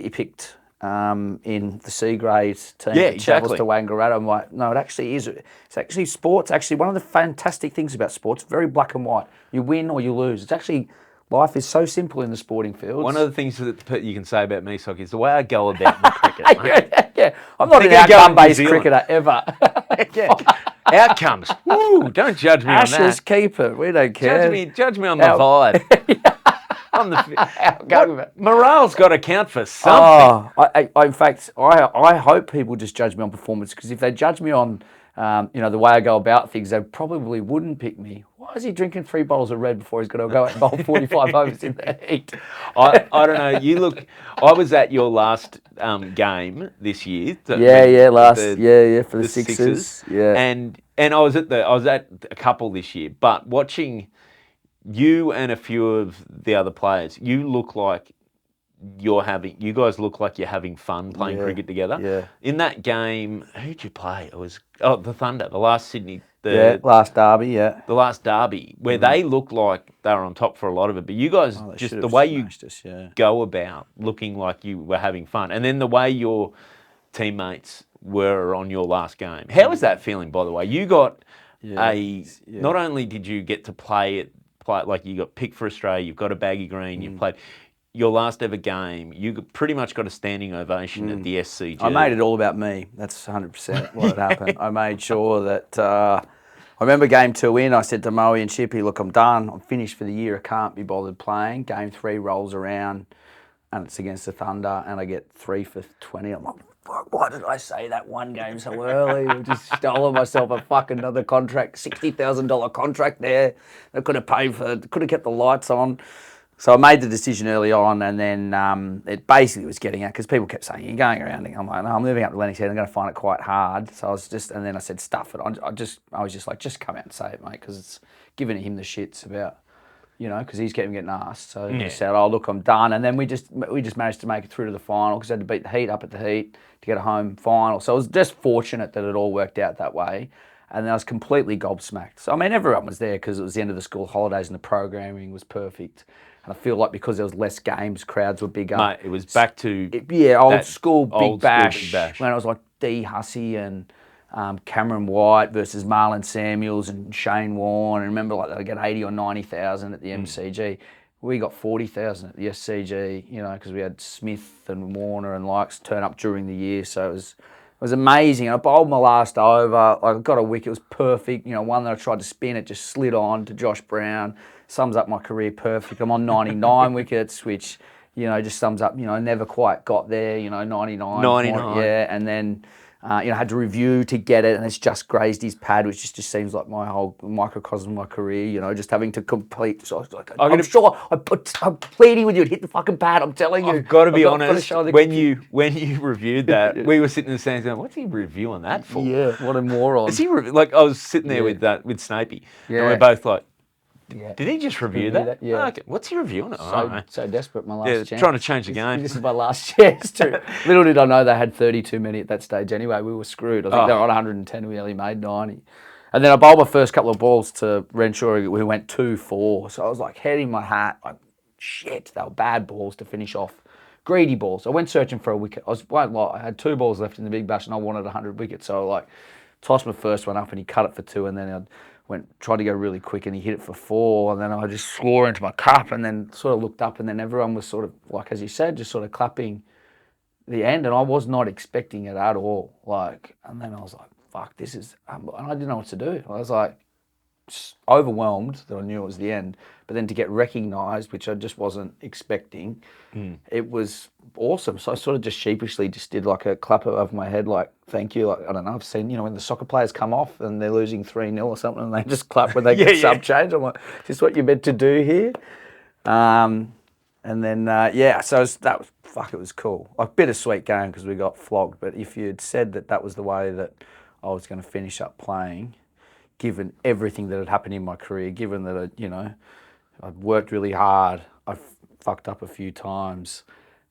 you picked in the C grade team that travels to Wangaratta. I'm like, no, it actually is. It's actually sports. Actually, one of the fantastic things about sports, very black and white. You win or you lose. It's actually. Life is so simple in the sporting field. One of the things that you can say about me, Sock, is the way I go about my cricket. Yeah. I'm not an outcome-based cricketer ever. Outcomes. Woo, don't judge me on that. Ashes keeper. We don't care. Judge me on the vibe. On the morale's got to count for something. In fact, I hope people just judge me on performance, because if they judge me on the way I go about things, they probably wouldn't pick me. Why is he drinking 3 bottles of red before he's going to go out and bowl 45 overs in the heat? I don't know. I was at your last game this year. For the Sixers. Yeah. And I was at a couple this year, but watching you and a few of the other players, you guys look like you're having fun playing cricket together. Yeah. In that game, who'd you play? It was the Thunder, the last Sydney. Last derby, The last derby, where they looked like they were on top for a lot of it. But you guys, just the way you go about looking like you were having fun. And then the way your teammates were on your last game. How was that feeling, by the way? You got not only did you get to play like you got picked for Australia, you've got a baggy green, you've played your last ever game, you pretty much got a standing ovation at the SCG. I made it all about me. That's 100% what had happened. I made sure that... I remember game 2 in, I said to Moe and Chippy, look, I'm done. I'm finished for the year. I can't be bothered playing. Game 3 rolls around, and it's against the Thunder, and I get 3 for 20. I'm like, fuck, why did I say that one game so early? I just stolen myself a fucking another contract, $60,000 contract there. I could have kept the lights on. So I made the decision early on, and then it basically was getting out, because people kept saying, you're going around. I'm like, no, I'm moving up to Lennox Head. I'm going to find it quite hard. So and then I said, stuff it. I was just like, just come out and say it, mate, because it's giving him the shits about, because he's getting asked. So he said, oh, look, I'm done. And then we just managed to make it through to the final, because I had to beat the Heat up at the Heat to get a home final. So I was just fortunate that it all worked out that way. And then I was completely gobsmacked. So, I mean, everyone was there because it was the end of the school holidays and the programming was perfect. And I feel like because there was less games, crowds were bigger. Mate, it was back to... old school Big Bash. When I was like D. Hussey and Cameron White versus Marlon Samuels and Shane Warne. And remember, like, they get 80 or 90,000 at the MCG. We got 40,000 at the SCG, because we had Smith and Warner and likes turn up during the year. So it was amazing. I bowled my last over. I got a wicket. It was perfect. One that I tried to spin, it just slid on to Josh Brown. Sums up my career perfect. I'm on 99 wickets, which, just sums up, I never quite got there, 99. 99. Yeah, and then Had to review to get it, and it's just grazed his pad, which just seems like my whole microcosm of my career, just having to complete. So I was like, I'm pleading with you to hit the fucking pad, I'm telling you. I've got to be honest, when you reviewed that, we were sitting in the stands going, what's he reviewing that for? Yeah, what a moron. Is he, I was sitting there with Snapey, and we're both like, did he just review that? Yeah. Oh, okay. What's he reviewing it? So desperate, my last chance. Trying to change the game. This is my last chance too. Little did I know they had 32 many at that stage anyway. We were screwed. I think they were on 110. We only made 90. And then I bowled my first couple of balls to Renshaw. We went 2-4. So I was like head in my hat. Like, shit, they were bad balls to finish off. Greedy balls. I went searching for a wicket. I had 2 balls left in the big bash and I wanted 100 wickets. So I tossed my first one up and he cut it for 2, and then tried to go really quick and he hit it for 4, and then I just swore into my cup and then sort of looked up and then everyone was sort of, like as you said, just sort of clapping the end, and I was not expecting it at all. And then I was like, fuck, this is, and I didn't know what to do. I was like, overwhelmed that I knew it was the end, but then to get recognised, which I just wasn't expecting, it was awesome. So I sort of just sheepishly just did like a clap over my head, like, thank you. Like, I don't know, I've seen, when the soccer players come off and they're losing 3-0 or something and they just clap when they get sub change. I'm like, is this what you're meant to do here? And then, so it was cool. Like, bittersweet game because we got flogged, but if you'd said that was the way that I was going to finish up playing, given everything that had happened in my career, given that I'd worked really hard, I fucked up a few times,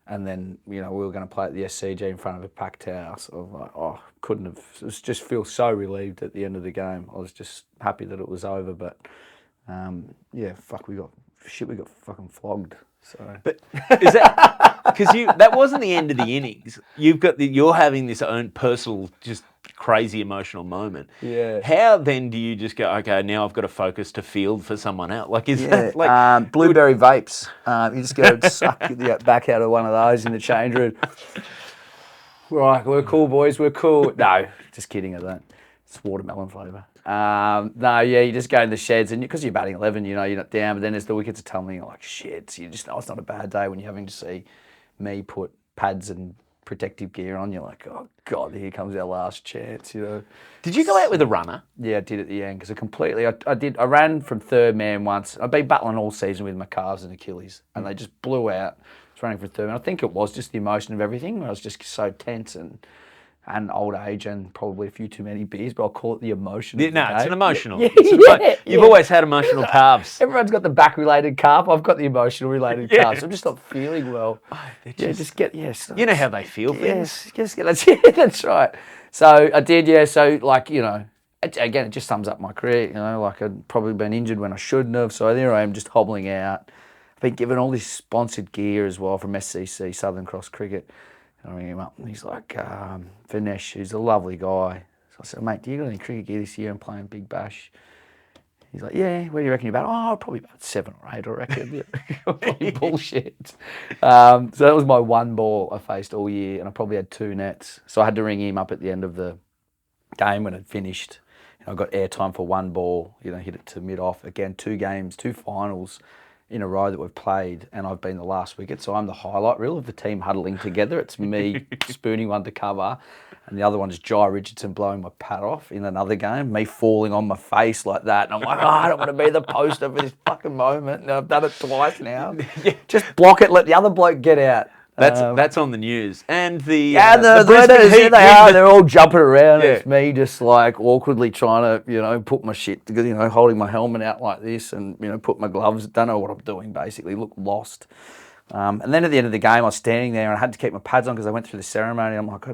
and then we were going to play at the SCG in front of a packed house. I was like, couldn't have. It was just feel so relieved at the end of the game. I was just happy that it was over. But we got fucking flogged. So, but is that because that wasn't the end of the innings? You're having this own personal just crazy emotional moment. Yeah. How then do you just go, okay, now I've got to focus to field for someone else? Like, is that like blueberry vapes? You just go suck the back out of one of those in the change room. Right, we're cool, boys. We're cool. No, just kidding. I don't. It's watermelon flavour. You just go in the sheds, and because you're batting 11, you're not down. But then as the wickets are tumbling, you're like, shit. So you just know it's not a bad day when you're having to see me put pads and protective gear on. You're like, oh God, here comes our last chance. Did you go out with a runner? Yeah, I did at the end because I ran from third man once. I've been battling all season with my calves and Achilles, and they just blew out. I was running for third man. I think it was just the emotion of everything. I was just so tense and old age and probably a few too many beers, but I'll call it the emotion. It's an emotional. Yeah. You've always had emotional calves. Everyone's got the back-related calf. I've got the emotional-related calves. I'm just not feeling well. You know how they feel things. That's right. So I did, So again, it just sums up my career. I'd probably been injured when I shouldn't have. So there I am, just hobbling out. I've been given all this sponsored gear as well from SCC, Southern Cross Cricket. I ring him up and he's like, Vinesh, who's a lovely guy. So I said, mate, do you got any cricket gear this year? I'm playing Big Bash. He's like, yeah, where do you reckon you're about? Oh, probably about 7 or 8, I reckon. Bullshit. So that was my one ball I faced all year, and I probably had 2 nets. So I had to ring him up at the end of the game when it finished. I got airtime for 1 ball, hit it to mid-off. Again, 2 games, 2 finals in a row that we've played, and I've been the last wicket, so I'm the highlight reel of the team huddling together. It's me spooning one to cover, and the other one's Jai Richardson blowing my pad off in another game, me falling on my face like that, and I'm like, I don't want to be the poster for this fucking moment. And I've done it twice now. Just block it, let the other bloke get out. That's on the news. And the Brisbane Heat, they're all jumping around. Yeah. It's me just like awkwardly trying to, put my shit, holding my helmet out like this and, put my gloves, don't know what I'm doing basically, look lost. And then at the end of the game, I was standing there and I had to keep my pads on because I went through the ceremony. I'm like,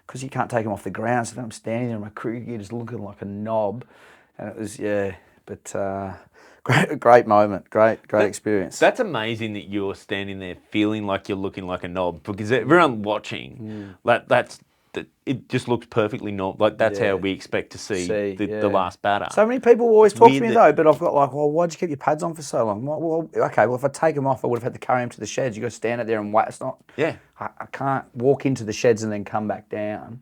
because you can't take them off the ground. So then I'm standing there and my cricket gear just looking like a knob. And it was, Great moment, great experience. That's amazing that you're standing there feeling like you're looking like a knob because everyone watching, it just looks perfectly normal. Like that's how we expect to see the last batter. So many people always talk to me though, but I've got like, well, why'd you keep your pads on for so long? Well, if I take them off, I would have had to carry them to the sheds. You got to stand out there and wait. It's not. Yeah. I can't walk into the sheds and then come back down,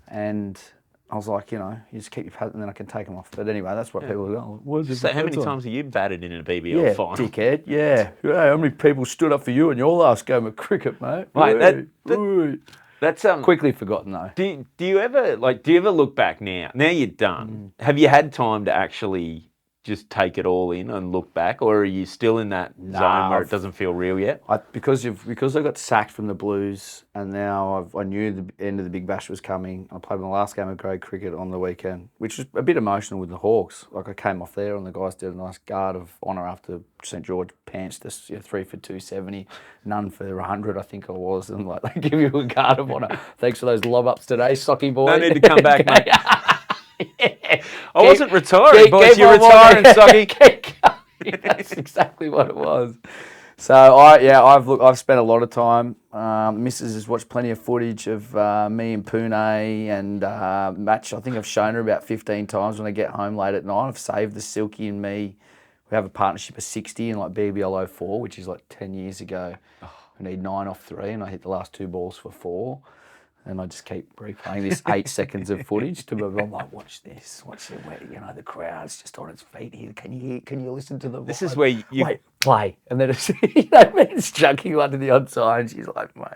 and I was like, you just keep your pads and then I can take them off. But anyway, that's what people go. So how many times have you batted in a BBL final? Dickhead, yeah. How many people stood up for you in your last game of cricket, mate? Mate, That's quickly forgotten though. Do you ever look back now? Now you're done. Have you had time to actually just take it all in and look back, or are you still in that zone where it doesn't feel real yet? Because I got sacked from the Blues, and now I knew the end of the Big Bash was coming. I played my last game of grade cricket on the weekend, which was a bit emotional with the Hawks. Like I came off there, and the guys did a nice guard of honour after St George pantsed us, 3 for 270, none for 100, I think I was, and like they give you a guard of honour. Thanks for those lob ups today, Socky boy. No need to come back, mate. Yeah. I wasn't retiring, boys. You're retiring, Socky. That's exactly what it was. So I've spent a lot of time. Mrs. has watched plenty of footage of me and Pune and match. I think I've shown her about 15 times when I get home late at night. I've saved the Silky and me. We have a partnership of 60 in like BBL 04, which is like 10 years ago. We need 9 off 3, and I hit the last 2 balls for 4. And I just keep replaying this 8 seconds of footage to me. I'm like, watch this. Watch it. The crowd's just on its feet here. Can you listen to the This is where you... Wait, play. And then it's junking one to the odd side. She's like, mate,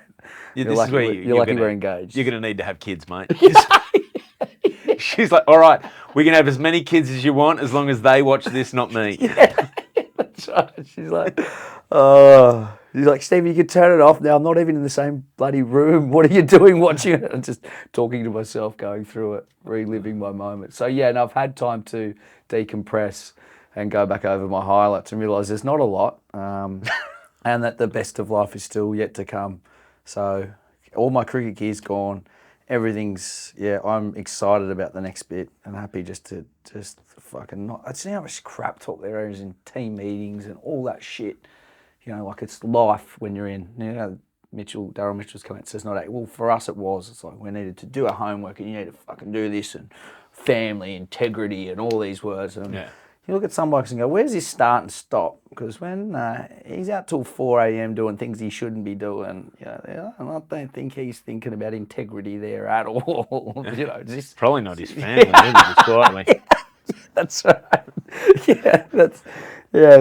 you're lucky we're engaged. You're going to need to have kids, mate. She's like, all right, we can have as many kids as you want as long as they watch this, not me. Yeah, that's right. She's like, oh... He's like, Steve, you can turn it off now. I'm not even in the same bloody room. What are you doing watching it? I'm just talking to myself, going through it, reliving my moment. So, yeah, and I've had time to decompress and go back over my highlights and realise there's not a lot and that the best of life is still yet to come. So all my cricket gear's gone. Everything's, I'm excited about the next bit and happy just fucking not. I'd see how much crap talk there is in team meetings and all that shit. Like it's life when you're in, Daryl Mitchell's comment says well, for us it was. It's like we needed to do our homework and you need to fucking do this and family, integrity and all these words. And you look at some blokes and go, where's his start and stop? Because when he's out till 4 a.m. doing things he shouldn't be doing, and I don't think he's thinking about integrity there at all. Probably not his family, just quietly. That's right.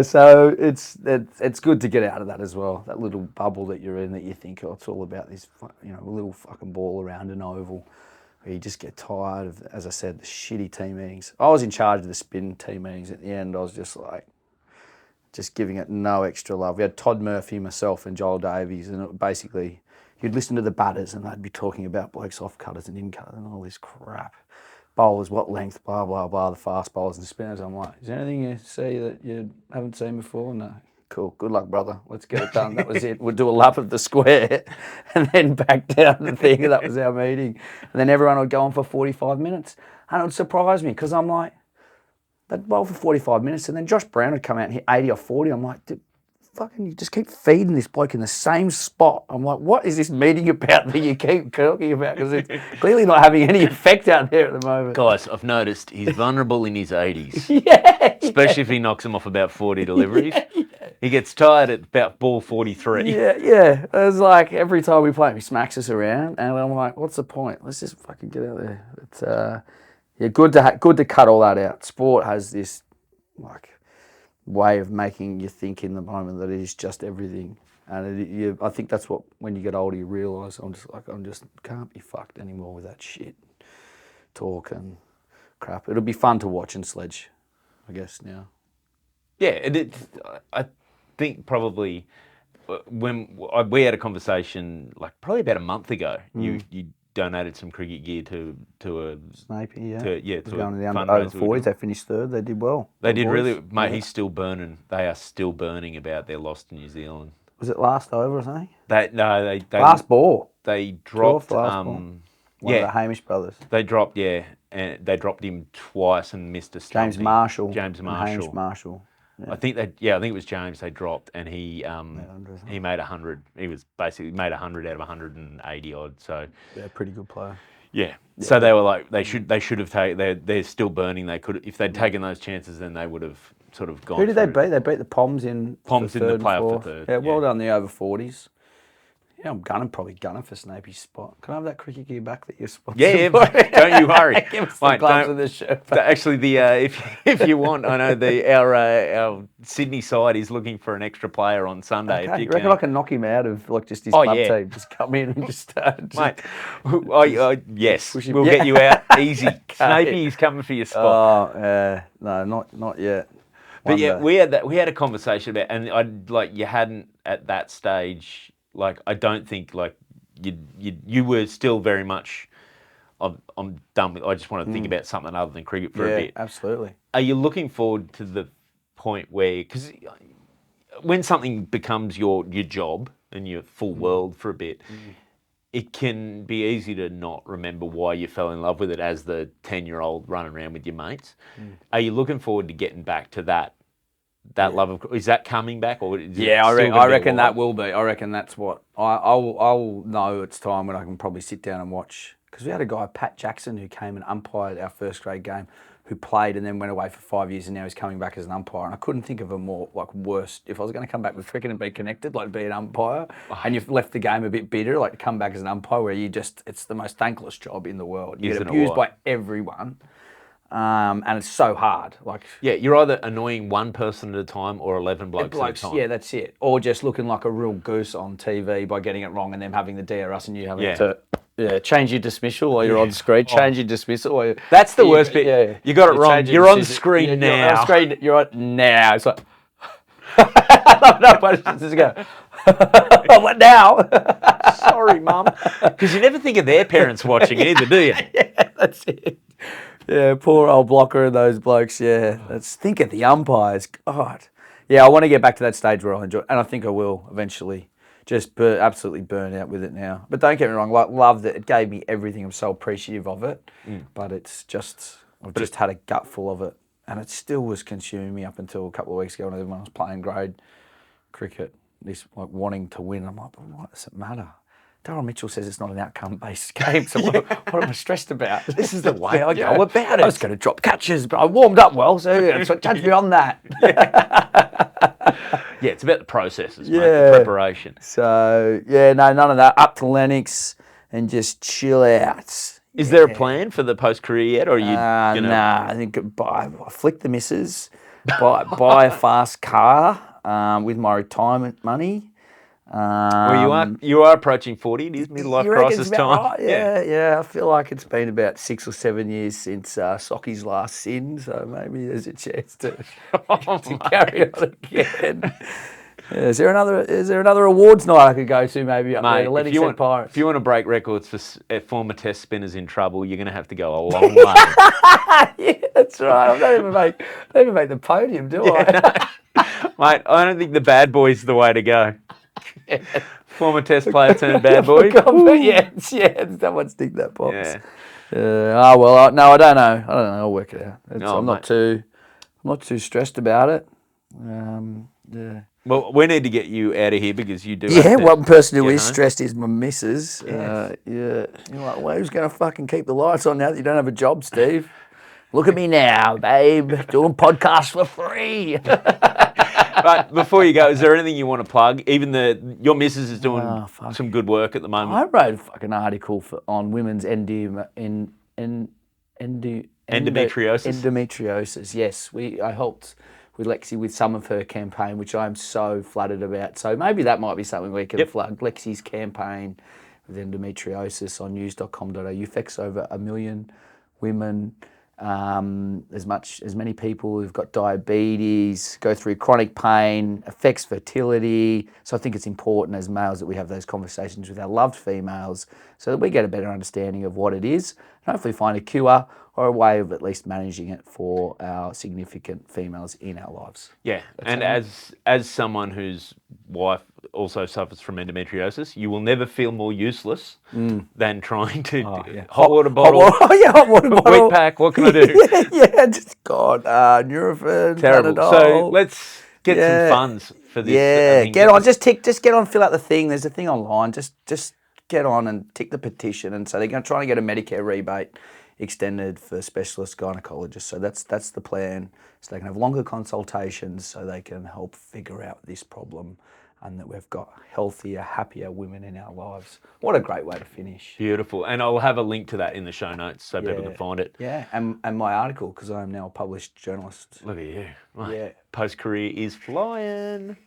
So it's good to get out of that as well. That little bubble that you're in that you think, it's all about this, a little fucking ball around an oval. Where you just get tired of, as I said, the shitty team meetings. I was in charge of the spin team meetings. At the end, I was just giving it no extra love. We had Todd Murphy, myself, and Joel Davies, and basically, you'd listen to the batters and they'd be talking about blokes off cutters and in cutters and all this crap. Bowlers, what length, blah, blah, blah, the fast bowlers and spinners. I'm like, is there anything you see that you haven't seen before? No. Cool. Good luck, brother. Let's get it done. That was it. We'll do a lap of the square and then back down the thing. That was our meeting. And then everyone would go on for 45 minutes. And it would surprise me because I'm like, they'd bowl for 45 minutes and then Josh Brown would come out and hit 80 or 40. I'm like, fucking, you just keep feeding this bloke in the same spot. I'm like, what is this meeting about that you keep talking about? Because it's clearly not having any effect out there at the moment. Guys, I've noticed he's vulnerable in his 80s. Especially if he knocks him off about 40 deliveries. He gets tired at about ball 43. Yeah. It's like every time we play him, he smacks us around. And I'm like, what's the point? Let's just fucking get out there. It's good to cut all that out. Sport has this way of making you think in the moment that it is just everything, and I think that's what when you get older you realise I'm just can't be fucked anymore with that shit talk and crap. It'll be fun to watch and sledge, I guess now. Yeah, I think probably when we had a conversation probably about a month ago, you donated some cricket gear to a Snapey, to going to the fundraiser. over 40s. They finished third. They did well. They did really, mate. He's still burning. They are still burning about their loss to New Zealand. Was it last over or something? They last ball. They dropped. One of the Hamish brothers. They dropped, and they dropped him twice and missed a stumpy. James Marshall. Hamish Marshall. Yeah. I think it was James they dropped, and he made 100. He was basically made 100 out of 180 odd. So pretty good player. Yeah. So they were like they should have taken. They're still burning. They could if they'd taken those chances, then they would have sort of gone. Who did they beat? They beat the Poms in the playoff for third. Yeah, well done the over 40s. Yeah, I'm probably gunning for Snapey's spot. Can I have that cricket gear back that you're sponsored? Yeah, for? don't you worry. Give us the Mate, gloves and the shirt. actually, if you want, I know our Sydney side is looking for an extra player on Sunday. Okay, If you reckon I can knock him out of like just his Oh, club yeah. team? Just come in and just start. Mate, yes, push him- we'll Yeah. get you out easy. Snapey's coming for your spot. Oh, no, not yet. But One yeah, day. we had a conversation about, and I like you hadn't at that stage. Like I don't think like you were still very much. I'm done with. I just want to think about something other than cricket for a bit. Absolutely. Are you looking forward to the point where, because when something becomes your job and your full world for a bit, it can be easy to not remember why you fell in love with it as the 10-year-old running around with your mates. Are you looking forward to getting back to that love of? Is that coming back, or is it I still gonna be reckon a that while? will be. I reckon that's what I'll know. It's time when I can probably sit down and watch. Because we had a guy, Pat Jackson, who came and umpired our first grade game, who played and then went away for 5 years, and now he's coming back as an umpire. And I couldn't think of a more like worse. If I was going to come back with cricket and be connected, like be an umpire, and you've left the game a bit bitter, like to come back as an umpire, where it's the most thankless job in the world. You get Isn't it abused what? by everyone. And it's so hard. Like Yeah, you're either annoying one person at a time or 11 blokes at a time. yeah, that's it. Or just looking like a real goose on TV by getting it wrong and them having the DRS and you having Yeah. to change your dismissal while you're on screen. Change your dismissal. While That's the worst bit. Yeah, You got it wrong. change your You're on decision. screen You're now. on screen. You're on now. It's like no, but just go. What now? Sorry, mum. Because you never think of their parents watching either, do you? Yeah, that's it. Yeah, poor old blocker and those blokes. Yeah, think of the umpires. God. Yeah, I want to get back to that stage where I enjoy, and I think I will eventually. Just absolutely burn out with it now. But don't get me wrong, love that it gave me everything. I'm so appreciative of it. But it's just, I've just had a gutful of it. And it still was consuming me up until a couple of weeks ago when I was playing grade cricket. This like wanting to win. I'm like, but what does it matter? Darryl Mitchell says it's not an outcome-based game, so what am I stressed about? This is the way I go about it. I was going to drop catches, but I warmed up well, so judge me on that. Yeah, it's about the processes, mate, the preparation. So, yeah, no, none of that. Up to Lennox and just chill out. Is there a plan for the post-career yet, or are you going to... Nah, I think I flick the missus, buy a fast car with my retirement money. Well, you are approaching 40. It is midlife crisis time. Right? Yeah. I feel like it's been about 6 or 7 years since Socky's last sin, so maybe there's a chance to carry on again. Yeah, is there another awards night I could go to maybe up there? Mate, Pirates. if you want to break records for former test spinners in trouble, you're going to have to go a long way. Yeah, that's right. I don't even make the podium, do I? No. Mate, I don't think the bad boy's the way to go. Yeah. Former test player turned bad boy. Yeah, someone stick that box. Yeah. No, I don't know. I'll work it out. I'm mate. not too stressed about it. Yeah. Well, we need to get you out of here because you do. Yeah, one person who is home. stressed is my missus. Yes. You're like, well, who's going to fucking keep the lights on now that you don't have a job, Steve? Look at me now, babe, doing podcasts for free. But before you go, is there anything you want to plug? Even your missus is doing some good work at the moment. I wrote a fucking article on women's endometriosis. Endometriosis, yes. I helped with Lexie with some of her campaign, which I'm so flattered about. So maybe that might be something we can plug. Lexie's campaign with endometriosis on news.com.au affects over 1 million women. As many people who've got diabetes, go through chronic pain, affects fertility. So I think it's important as males that we have those conversations with our loved females so that we get a better understanding of what it is and hopefully find a cure or a way of at least managing it for our significant females in our lives. Yeah, and as someone whose wife also suffers from endometriosis, you will never feel more useless than trying to hot water bottle. Hot water bottle. Wheat pack. What can I do? Just God, Nurofen, Terrible. Panadol. So let's get some funds for this. Yeah, get on. Just get on. Fill out the thing. There's a thing online. Just get on and tick the petition. And so they're going to try and get a Medicare rebate extended for specialist gynecologists. So that's the plan. So they can have longer consultations so they can help figure out this problem and that we've got healthier, happier women in our lives. What a great way to finish. Beautiful. And I'll have a link to that in the show notes so people can find it. Yeah, and my article, because I am now a published journalist. Look at you. Mate, Yeah. Post-career is flying.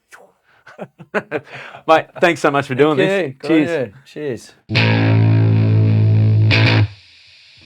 Mate, thanks so much for doing this. Cheers. Cheers.